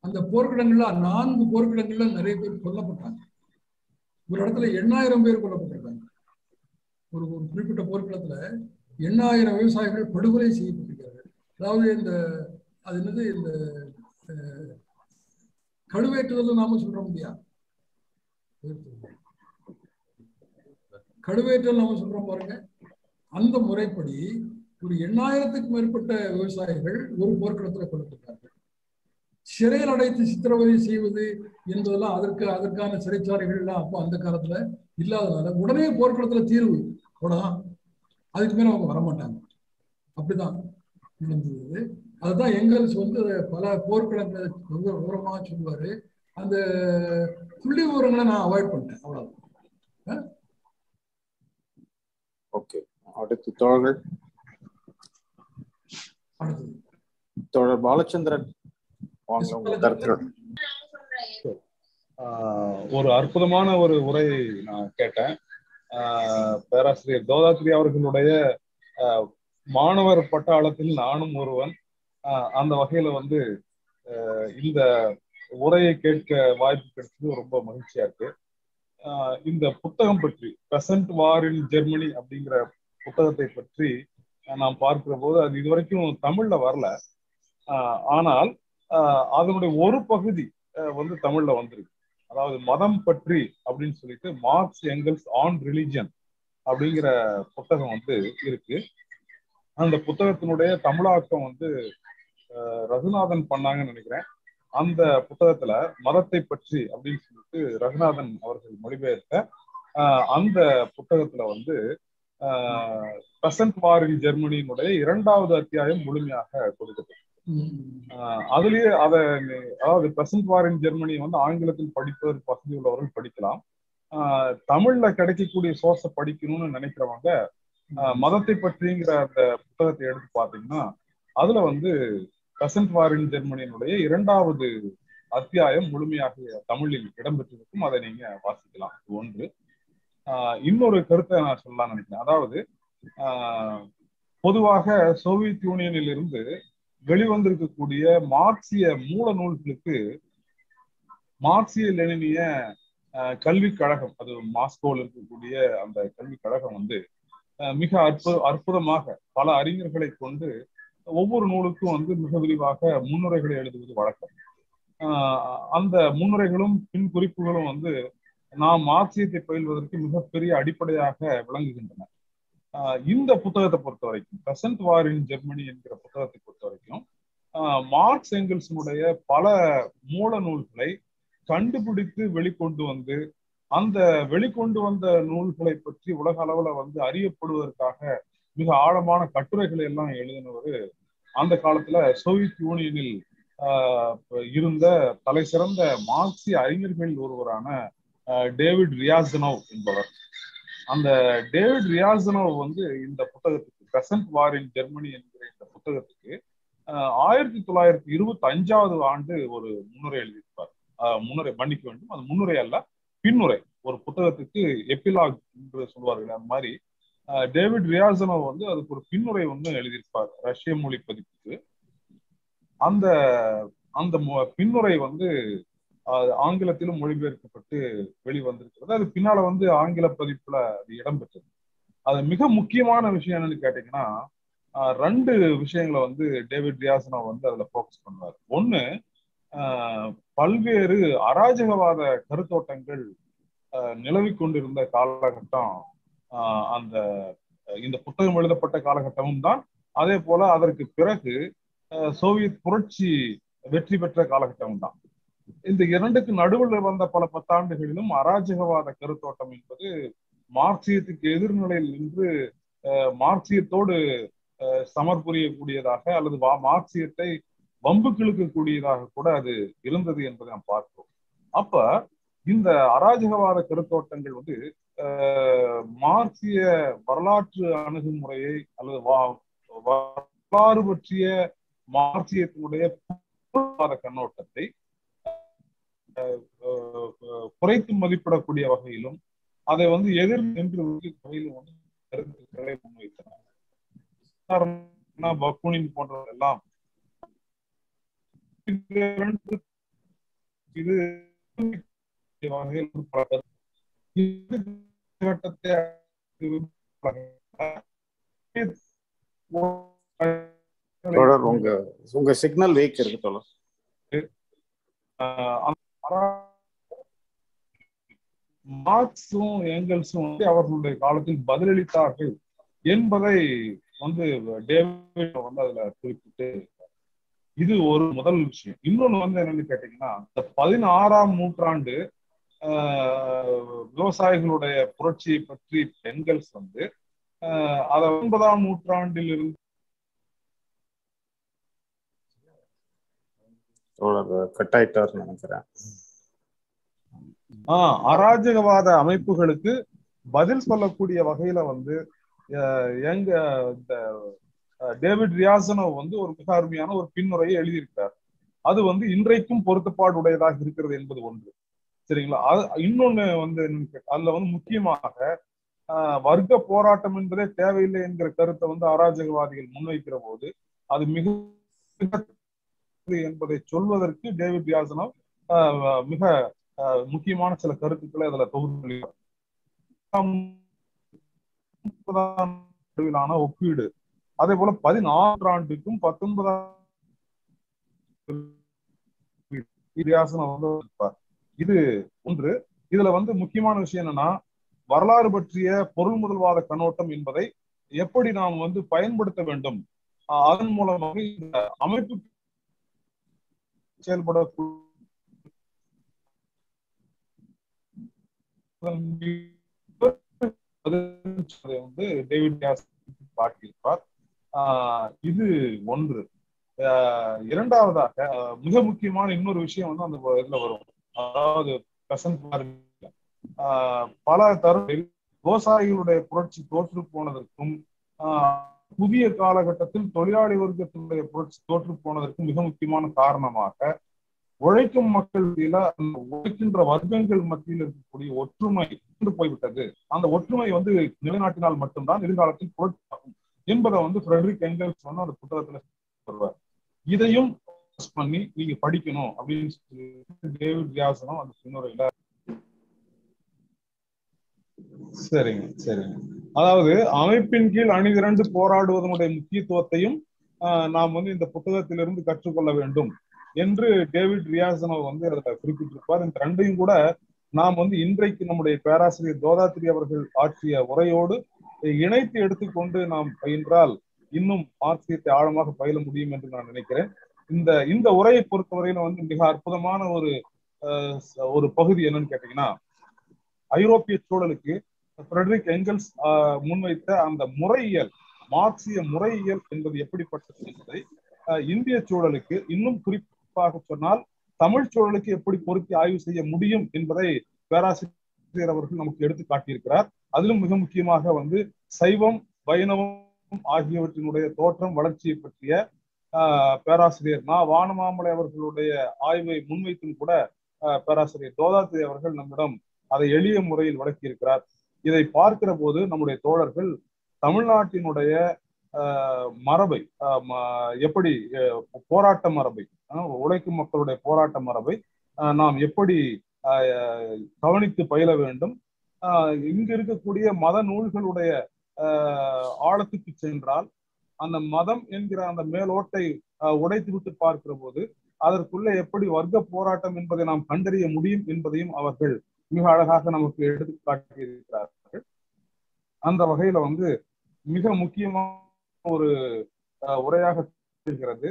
அந்த போர்க்களங்கள்ல 4 போர்க்களங்கள்ல நிறைய பேர் கொல்லப்பட்டாங்க. ஒரு இடத்துல 8000 பேர் கொல்லப்பட்டிருக்காங்க. ஒரு குறிப்பிட்ட போர்க்களத்துல 8000 விவசாயிகள் படுகொலை செய்யப்பட்டிருக்கார்கள். அதாவது அது என்னது, இந்த கழுவேற்றுதல் நாம சொல்ற முடியாது, கழுவேற்றல் நாம சொல்றோம் பாருங்க, அந்த முறைப்படி ஒரு 8000த்துக்கும் மேற்பட்ட விவசாயிகள் ஒரு போர்க்களத்துல கொல்லப்பட்டார்கள். சிறையில் அடைத்து சித்திரவதை செய்வது என்பதெல்லாம் அதற்கான சிறைச்சாலைகள் எல்லாம் அப்போ அந்த காலத்துல இல்லாதனால உடனே போர்க்களத்துல தீர்வு போடலாம், அதுக்கு மேல அவங்க வரமாட்டாங்க. அப்படிதான் நடந்தது. அதுதான் எங்கல்ஸ் பல போர்க்களங்களை விவரமாக சொல்லுவாரு. அந்த புள்ளி விவரங்களை நான் அவாய்ட் பண்ணிட்டேன், அவ்வளவுதான். ஓகே, அடுத்து தோழர்கள். அடுத்தது தோழர் பாலச்சந்திரன், வாங்க உங்க கருத்துக்கள். ஒரு அற்புதமான ஒரு உரை நான் கேட்டேன். பேராசிரியர் தோதாத்ரி அவர்களுடைய மாணவர் பட்டாளத்தில் நானும் ஒருவன். அந்த வகையில இந்த உரையை கேட்க வாய்ப்பு கிடைச்சது ரொம்ப மகிழ்ச்சியா இருக்கு. இந்த புத்தகம் பற்றி, பிரசன்ட் வார் இன் ஜெர்மனி அப்படிங்கிற புத்தகத்தை பற்றி நாம் பார்க்கிற போது அது இதுவரைக்கும் தமிழ்ல வரல. ஆனால் அதனுடைய ஒரு பகுதி தமிழ்ல வந்திருக்கு. அதாவது மதம் பற்றி அப்படின்னு சொல்லிட்டு மார்க்ஸ் எங்கல்ஸ் ஆன் ரிலிஜன் அப்படிங்கிற புத்தகம் இருக்கு. அந்த புத்தகத்தினுடைய தமிழாக்கம் ரகுநாதன் பண்ணாங்கன்னு நினைக்கிறேன். அந்த புத்தகத்துல மதத்தை பற்றி அப்படின்னு சொல்லிட்டு ரகுநாதன் அவர்கள் மொழிபெயர்த்த அந்த புத்தகத்துல பிரசன்ட் வார் இன் ஜெர்மனியினுடைய 2வது அத்தியாயம் முழுமையாக கொடுக்கப்பட்டது. அதுலயே அதாவது பிரசன்ட் வார் இன் ஜெர்மனி ஆங்கிலத்தில் படிப்பதற்கு வசதி உள்ளவர்கள் படிக்கலாம். தமிழ்ல கிடைக்கக்கூடிய சோர்ஸை படிக்கணும்னு நினைக்கிறவங்க மதத்தை பற்றிங்கிற அந்த புத்தகத்தை எடுத்து பார்த்தீங்கன்னா அதுல பிரசன்ட் வார் இன் ஜெர்மனியினுடைய 2வது அத்தியாயம் முழுமையாக தமிழில் இடம்பெற்றிருக்கும். அதை நீங்க வாசிக்கலாம். ஒன்று. இன்னொரு கருத்தை நான் சொல்லலாம்னு நினைக்கிறேன். அதாவது பொதுவாக சோவியத் யூனியனில் இருந்து வெளிவந்திருக்கக்கூடிய மார்க்சிய மூல நூல்களுக்கு மார்க்சிய லெனினிய கல்விக் கழகம், அது மாஸ்கோவில் இருக்கக்கூடிய அந்த கல்விக் கழகம் மிக அற்புதமாக பல அறிஞர்களை கொண்டு ஒவ்வொரு நூலுக்கும் மிக விரிவாக முன்னுரைகளை எழுதுவது வழக்கம். அந்த முன்னுரைகளும் பின் குறிப்புகளும் நாம் மார்க்சியத்தை பயில்வதற்கு மிகப்பெரிய அடிப்படையாக விளங்குகின்றன. இந்த புத்தகத்தை பொறுத்த வரைக்கும், பிரசன்ட் வார் இன் ஜெர்மனி என்கிற புத்தகத்தை பொறுத்த வரைக்கும் மார்க்ஸ் எங்கல்ஸினுடைய பல மூல நூல்களை கண்டுபிடித்து வெளிக்கொண்டு அந்த வெளிக்கொண்டு வந்த நூல்களை பற்றி உலக அளவுல அறியப்படுவதற்காக மிக ஆழமான கட்டுரைகளை எல்லாம் எழுதினவர் அந்த காலத்துல சோவியத் யூனியனில் இருந்த தலை சிறந்த மார்க்சிய அறிஞர்களில் ஒருவரான டேவிட் ரியாசனோவ் என்பவர். அந்த டேவிட் ரியாசனோவ் இந்த புத்தகத்துக்கு, பிரசன்ட் வார் இன் ஜெர்மனி என்கிற இந்த புத்தகத்துக்கு 1925வது ஆண்டு ஒரு முன்னுரை எழுதியிருப்பார். முன்னுரை மன்னிக்க வேண்டும், அது முன்னுரை அல்ல, பின்னுரை. ஒரு புத்தகத்துக்கு எபிலாக் என்று சொல்வார்கள். அந்த மாதிரி டேவிட் ரியாசனோவ் அதுக்கு ஒரு பின்னுரை எழுதியிருப்பார் ரஷ்ய மொழி பதிப்புக்கு. அந்த அந்த பின்னுரை ஆங்கிலத்திலும் மொழிபெயர்க்கப்பட்டு வெளிவந்திருக்கிறது. அது பின்னால ஆங்கில பதிப்புல அது இடம்பெற்றது. அது மிக முக்கியமான விஷயம் என்னன்னு கேட்டீங்கன்னா 2 விஷயங்களை டேவிட் ரியாசனோவ் அதுல போக்கஸ் பண்ணுவார். ஒண்ணு, பல்வேறு அராஜகவாத கருத்தோட்டங்கள் நிலவி கொண்டிருந்த காலகட்டம் இந்த புத்தகம் எழுதப்பட்ட காலகட்டமும் தான். அதே போல அதற்கு பிறகு சோவியத் புரட்சி வெற்றி பெற்ற காலகட்டமும் தான். இந்த 2க்கு நடுவில் வந்த பல 10 ஆண்டுகளிலும் அராஜகவாத கருத்தோட்டம் என்பது மார்க்சியத்துக்கு எதிர்நிலையில் நின்று மார்க்சியத்தோடு சமர் புரியக்கூடியதாக அல்லது மார்க்சியத்தை வம்புக்கு இழுக்கக்கூடியதாக கூட அது இருந்தது என்பதை நாம் பார்க்கிறோம். அப்ப இந்த அராஜகவாத கருத்தோட்டங்கள் மார்க்சிய வரலாற்று அணுகுமுறையை அல்லது வரலாறு பற்றிய மார்க்சியத்தினுடைய கண்ணோட்டத்தை குறைத்து மதிப்பிடக்கூடிய வகையிலும் அதை எதிர் நின்று வகையிலும் கருத்துக்களை முன்வைத்தனர். பக்குனின் போன்றவரெல்லாம் இது உங்க சிக்னல் வீக் இருக்கு தோழர். மார்க்ஸும் ஏங்கல்ஸும் அவர்களுடைய காலத்தில் பதிலளித்தார்கள் என்பதை டேவிட் அதுல குறிப்பிட்டு, இது ஒரு முதல் விஷயம். இன்னொன்னு என்னன்னு கேட்டீங்கன்னா, இந்த 16ஆம் நூற்றாண்டு விவசாயிகளுடைய புரட்சியை பற்றி எங்கல்ஸ் அத 9ஆம் நூற்றாண்டில் இருந்து கட் ஆயிட்டார் நினைக்கிறேன். அராஜகவாத அமைப்புகளுக்கு பதில் சொல்லக்கூடிய வகையில எங்க இந்த டேவிட் ரியாசனோவ் ஒரு மிக அருமையான ஒரு பின்னுரையை எழுதியிருக்கிறார். அது இன்றைக்கும் பொருத்தப்பாடு உடையதாக இருக்கிறது என்பது ஒன்று. சரிங்களா? இன்னொன்னு அதுல முக்கியமாக வர்க்க போராட்டம் என்பதே தேவையில்லை என்கிற கருத்தை அராஜகவாதிகள் முன்வைக்கிற போது அது மிக என்பதை சொல்வதற்கு டேவிட் ரியாசனோவ் மிக முக்கியமான சில கருத்துக்களை அதுல தொகுத்து ஒப்பீடு, அதே போல 16ஆம் ஆண்டுக்கும் 19ஆம் இது ஒன்று. இதுல முக்கியமான விஷயம் என்னன்னா, வரலாறு பற்றிய பொருள் முதல்வாத கண்ணோட்டம் என்பதை எப்படி நாம் பயன்படுத்த வேண்டும், அதன் மூலமாக இந்த அமைப்பு செயல்படக்கூடிய டேவிட் காட்டியிருப்பார். இது ஒன்று. இரண்டாவதாக மிக முக்கியமான இன்னொரு விஷயம் அந்த இதுல வரும். அதாவது பல தரப்பில் விவசாயிகளுடைய புரட்சி தோற்று போனதற்கும் புதிய காலகட்டத்தில் தொழிலாளி வர்க்கத்தினுடைய புரட்சி தோற்று போனதற்கும் மிக முக்கியமான காரணமாக உழைக்கும் மக்கள் உழைக்கின்ற வர்க்கங்கள் மத்தியில் இருக்கக்கூடிய ஒற்றுமை போய்விட்டது. அந்த ஒற்றுமை நிலைநாட்டினால் மட்டும்தான் எதிர்காலத்தில் புரட்சி ஆகும் என்பதை ஃப்ரெட்ரிக் எங்கல்ஸ் அந்த புத்தகத்துல சொல்வார். இதையும் பண்ணி நீங்க படிக்கணும் அப்படின்னு சொல்லி டேவிட் ரியாசனோவ் அந்த பின்னுரையில. சரிங்க. அதாவது அமைப்பின் கீழ் அணிதிரண்டு போராடுவதனுடைய முக்கியத்துவத்தையும் நாம் இந்த புத்தகத்திலிருந்து கற்றுக்கொள்ள வேண்டும் என்று டேவிட் ரியாசனோவ் அதுல குறிப்பிட்டிருப்பார். இந்த ரெண்டையும் கூட நாம் இன்றைக்கு நம்முடைய பேராசிரியர் தோதாத்ரி அவர்கள் ஆற்றிய உரையோடு இணைத்து எடுத்துக்கொண்டு நாம் பயின்றால் இன்னும் மார்க்சியத்தை ஆழமாக பயில முடியும் என்று நான் நினைக்கிறேன். இந்த உரையை பொறுத்தவரையில மிக அற்புதமான ஒரு பகுதி என்னன்னு கேட்டீங்கன்னா, ஐரோப்பிய சூழலுக்கு ஃப்ரெட்ரிக் எங்கல்ஸ் முன்வைத்த அந்த முறையியல், மார்க்சிய முறையியல் என்பது எப்படிப்பட்டது என்பதை இந்திய சூழலுக்கு, இன்னும் குறிப்பாக சொன்னால் தமிழ் சூழலுக்கு எப்படி பொருத்தி ஆய்வு செய்ய முடியும் என்பதை பேராசிரியர் அவர்கள் நமக்கு எடுத்து காட்டியிருக்கிறார். அதிலும் மிக முக்கியமாக சைவம், வைணவம் ஆகியவற்றினுடைய தோற்றம், வளர்ச்சியை பற்றிய பேராசிரியர் வானமாமலை அவர்களுடைய ஆய்வை முன்வைத்தும் கூட பேராசிரியர் தோதாத்ரி அவர்கள் நம்மிடம் அதை எளிய முறையில் விளக்கியிருக்கிறார். இதை பார்க்கிற போது நம்முடைய தோழர்கள் தமிழ்நாட்டினுடைய மரபை, எப்படி போராட்ட மரபை, உழைக்கும் மக்களுடைய போராட்ட மரபை நாம் எப்படி கவனித்து பயில வேண்டும், இங்கு இருக்கக்கூடிய மத நூல்களுடைய ஆழத்துக்கு சென்றால் அந்த மதம் என்கிற அந்த மேலோட்டை உடைத்து விட்டு பார்க்கிற போது அதற்குள்ள எப்படி வர்க்க போராட்டம் என்பதை நாம் கண்டறிய முடியும் என்பதையும் அவர்கள் மிக அழகாக நமக்கு எடுத்து காட்டியிருக்கிறார்கள். அந்த வகையில மிக முக்கியமான ஒரு உரையாக இருக்கிறது.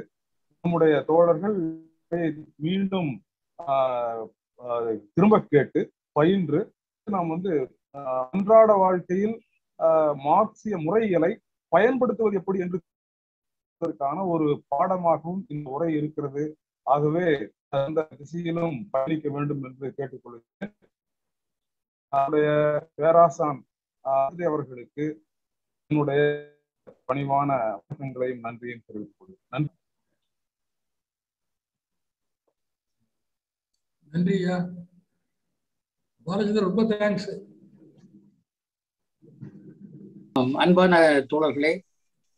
நம்முடைய தோழர்கள் மீண்டும் திரும்ப கேட்டு பயின்று நாம் அன்றாட வாழ்க்கையில் மார்க்சிய முறையியலை பயன்படுத்துவது எப்படி என்பதற்கான ஒரு பாடமாகவும் இந்த உரை இருக்கிறது. ஆகவே அந்த திசையிலும் பயணிக்க வேண்டும் என்று கேட்டுக்கொள்கிறேன். பேராசான் அவர்களுக்கு என்னுடைய பணிவான வணக்கங்களையும் நன்றியும் தெரிவித்துக் கொள்கிறேன். நன்றி. நன்றியா பாலச்சந்திரன், ரொம்ப தேங்க்ஸ். அன்பான தோழர்களே,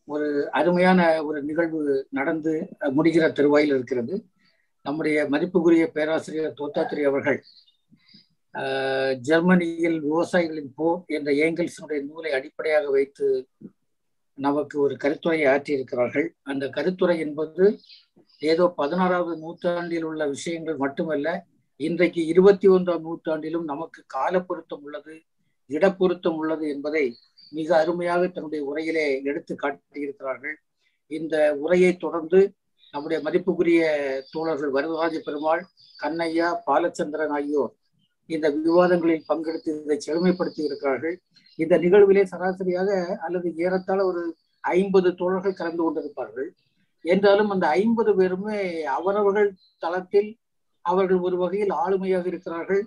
ஒரு அருமையான ஒரு நிகழ்வு நடந்து முடிகிற தருவாயில் இருக்கிறது. நம்முடைய மதிப்புக்குரிய பேராசிரியர் தோத்தாத்ரி அவர்கள் ஜெர்மனியில் விவசாயிகளின் போர் என்ற ஏங்கல்ஸினுடைய நூலை அடிப்படையாக வைத்து நமக்கு ஒரு கருத்துரையை ஆற்றியிருக்கிறார்கள். அந்த கருத்துரை என்பது ஏதோ 16வது நூற்றாண்டில் உள்ள விஷயங்கள் மட்டுமல்ல, இன்றைக்கு 21ஆம் நூற்றாண்டிலும் நமக்கு கால பொருத்தம் உள்ளது, இடப்பொருத்தம் உள்ளது என்பதை மிக அருமையாக தன்னுடைய உரையிலே எடுத்து காட்டியிருக்கிறார்கள். இந்த உரையை தொடர்ந்து நம்முடைய மதிப்புக்குரிய தோழர்கள் வரதராஜ பெருமாள், கண்ணையா, பாலச்சந்திரன் ஆகியோர் இந்த விவாதங்களில் பங்கெடுத்து இதை செழுமைப்படுத்தி இருக்கிறார்கள். இந்த நிகழ்விலே சராசரியாக அல்லது ஏறத்தாழ ஒரு 50 தோழர்கள் கலந்து கொண்டிருப்பார்கள். என்றாலும் அந்த 50 பேருமே அவரவர்கள் தளத்தில் அவர்கள் ஒரு வகையில் ஆளுமையாக இருக்கிறார்கள்,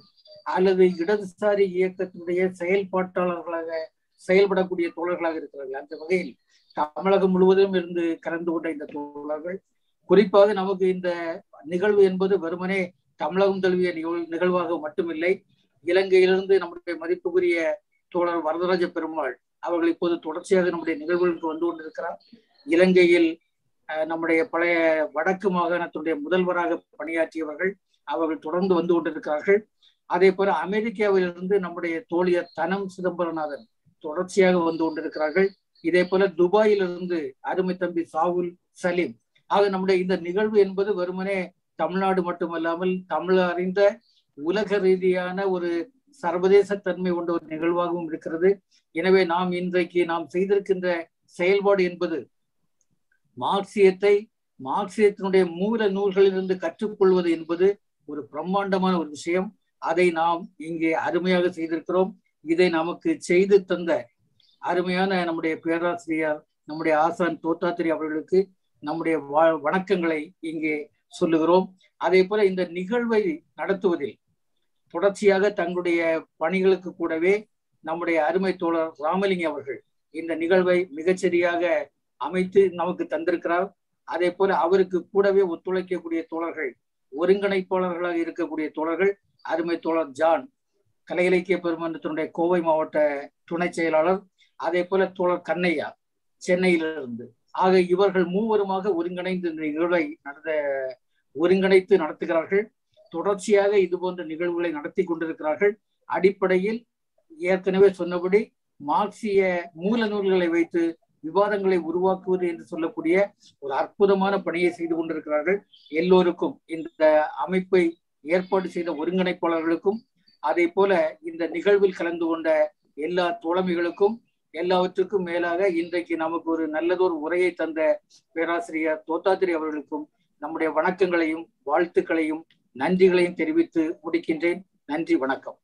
அல்லது இடதுசாரி இயக்கத்தினுடைய செயல்பாட்டாளர்களாக செயல்படக்கூடிய தோழர்களாக இருக்கிறார்கள். அந்த வகையில் தமிழகம் முழுவதும் இருந்து கலந்து கொண்ட இந்த தோழர்கள், குறிப்பாக நமக்கு இந்த நிகழ்வு என்பது வெறுமனே தமிழகம் தழுவிய நிகழ்வாக மட்டுமில்லை. இலங்கையிலிருந்து நம்முடைய மதிப்புக்குரிய தோழர் வரதராஜ பெருமாள் அவர்கள் இப்போது தொடர்ச்சியாக நம்முடைய நிகழ்வுகளுக்கு வந்து கொண்டிருக்கிறார். இலங்கையில் நம்முடைய பழைய வடக்கு மாகாணத்தினுடைய முதல்வராக பணியாற்றியவர்கள் அவர்கள் தொடர்ந்து வந்து கொண்டிருக்கிறார்கள். அதே போல அமெரிக்காவிலிருந்து நம்முடைய தோழியர் தனம் சிதம்பரநாதன் தொடர்ச்சியாக வந்து கொண்டிருக்கிறார்கள். இதே போல துபாயிலிருந்து அருமை தம்பி சாவுல் சலீம். ஆக நம்முடைய இந்த நிகழ்வு என்பது வெறுமனே தமிழ்நாடு மட்டுமல்லாமல் தமிழ் அறிந்த உலக ரீதியான ஒரு சர்வதேச தன்மை கொண்ட ஒரு நிகழ்வாகவும் இருக்கிறது. எனவே நாம் இன்றைக்கு நாம் செய்திருக்கின்ற செயல்பாடு என்பது மார்க்சியத்தினுடைய மூல நூல்களிலிருந்து கற்றுக்கொள்வது என்பது ஒரு பிரம்மாண்டமான ஒரு விஷயம். அதை நாம் இங்கே அருமையாக செய்திருக்கிறோம். இதை நமக்கு செய்து தந்த அருமையான நம்முடைய பேராசிரியர், நம்முடைய ஆசான் தோத்தாத்ரி அவர்களுக்கு நம்முடைய வணக்கங்களை இங்கே சொல்லுகிறோம். அதே போல இந்த நிகழ்வை நடத்துவதில் தொடர்ச்சியாக தங்களுடைய பணிகளுக்கு கூடவே நம்முடைய அருமை தோழர் ராமலிங்கம் அவர்கள் இந்த நிகழ்வை மிகச்சரியாக அமைத்து நமக்கு தந்திருக்கிறார். அதே போல அவருக்கு கூடவே ஒத்துழைக்கக்கூடிய தோழர்கள், ஒருங்கிணைப்பாளர்களாக இருக்கக்கூடிய தோழர்கள் அருமை தோழர் ஜான், கலை இலக்கிய பெருமன்றத்தினுடைய கோவை மாவட்ட துணை செயலாளர், அதே போல தோழர் கண்ணையா சென்னையிலிருந்து. ஆக இவர்கள் மூவருமாக ஒருங்கிணைந்து இந்த நிகழ்வை ஒருங்கிணைத்து நடத்துகிறார்கள். தொடர்ச்சியாக இது போன்ற நிகழ்வுகளை நடத்தி கொண்டிருக்கிறார்கள். அடிப்படையில் ஏற்கனவே சொன்னபடி மார்க்சிய மூல நூல்களை வைத்து விவாதங்களை உருவாக்குவது என்று சொல்லக்கூடிய ஒரு அற்புதமான பணியை செய்து கொண்டிருக்கிறார்கள். எல்லோருக்கும், இந்த அமைப்பை ஏற்பாடு செய்த ஒருங்கிணைப்பாளர்களுக்கும், அதே போல இந்த நிகழ்வில் கலந்து கொண்ட எல்லா தோழமைகளுக்கும், எல்லாவற்றுக்கும் மேலாக இன்றைக்கு நமக்கு ஒரு நல்லதொரு உரையை தந்த பேராசிரியர் தோத்தாத்ரி அவர்களுக்கும் நம்முடைய வணக்கங்களையும் வாழ்த்துக்களையும் நன்றிகளையும் தெரிவித்து முடிக்கின்றேன். நன்றி, வணக்கம்.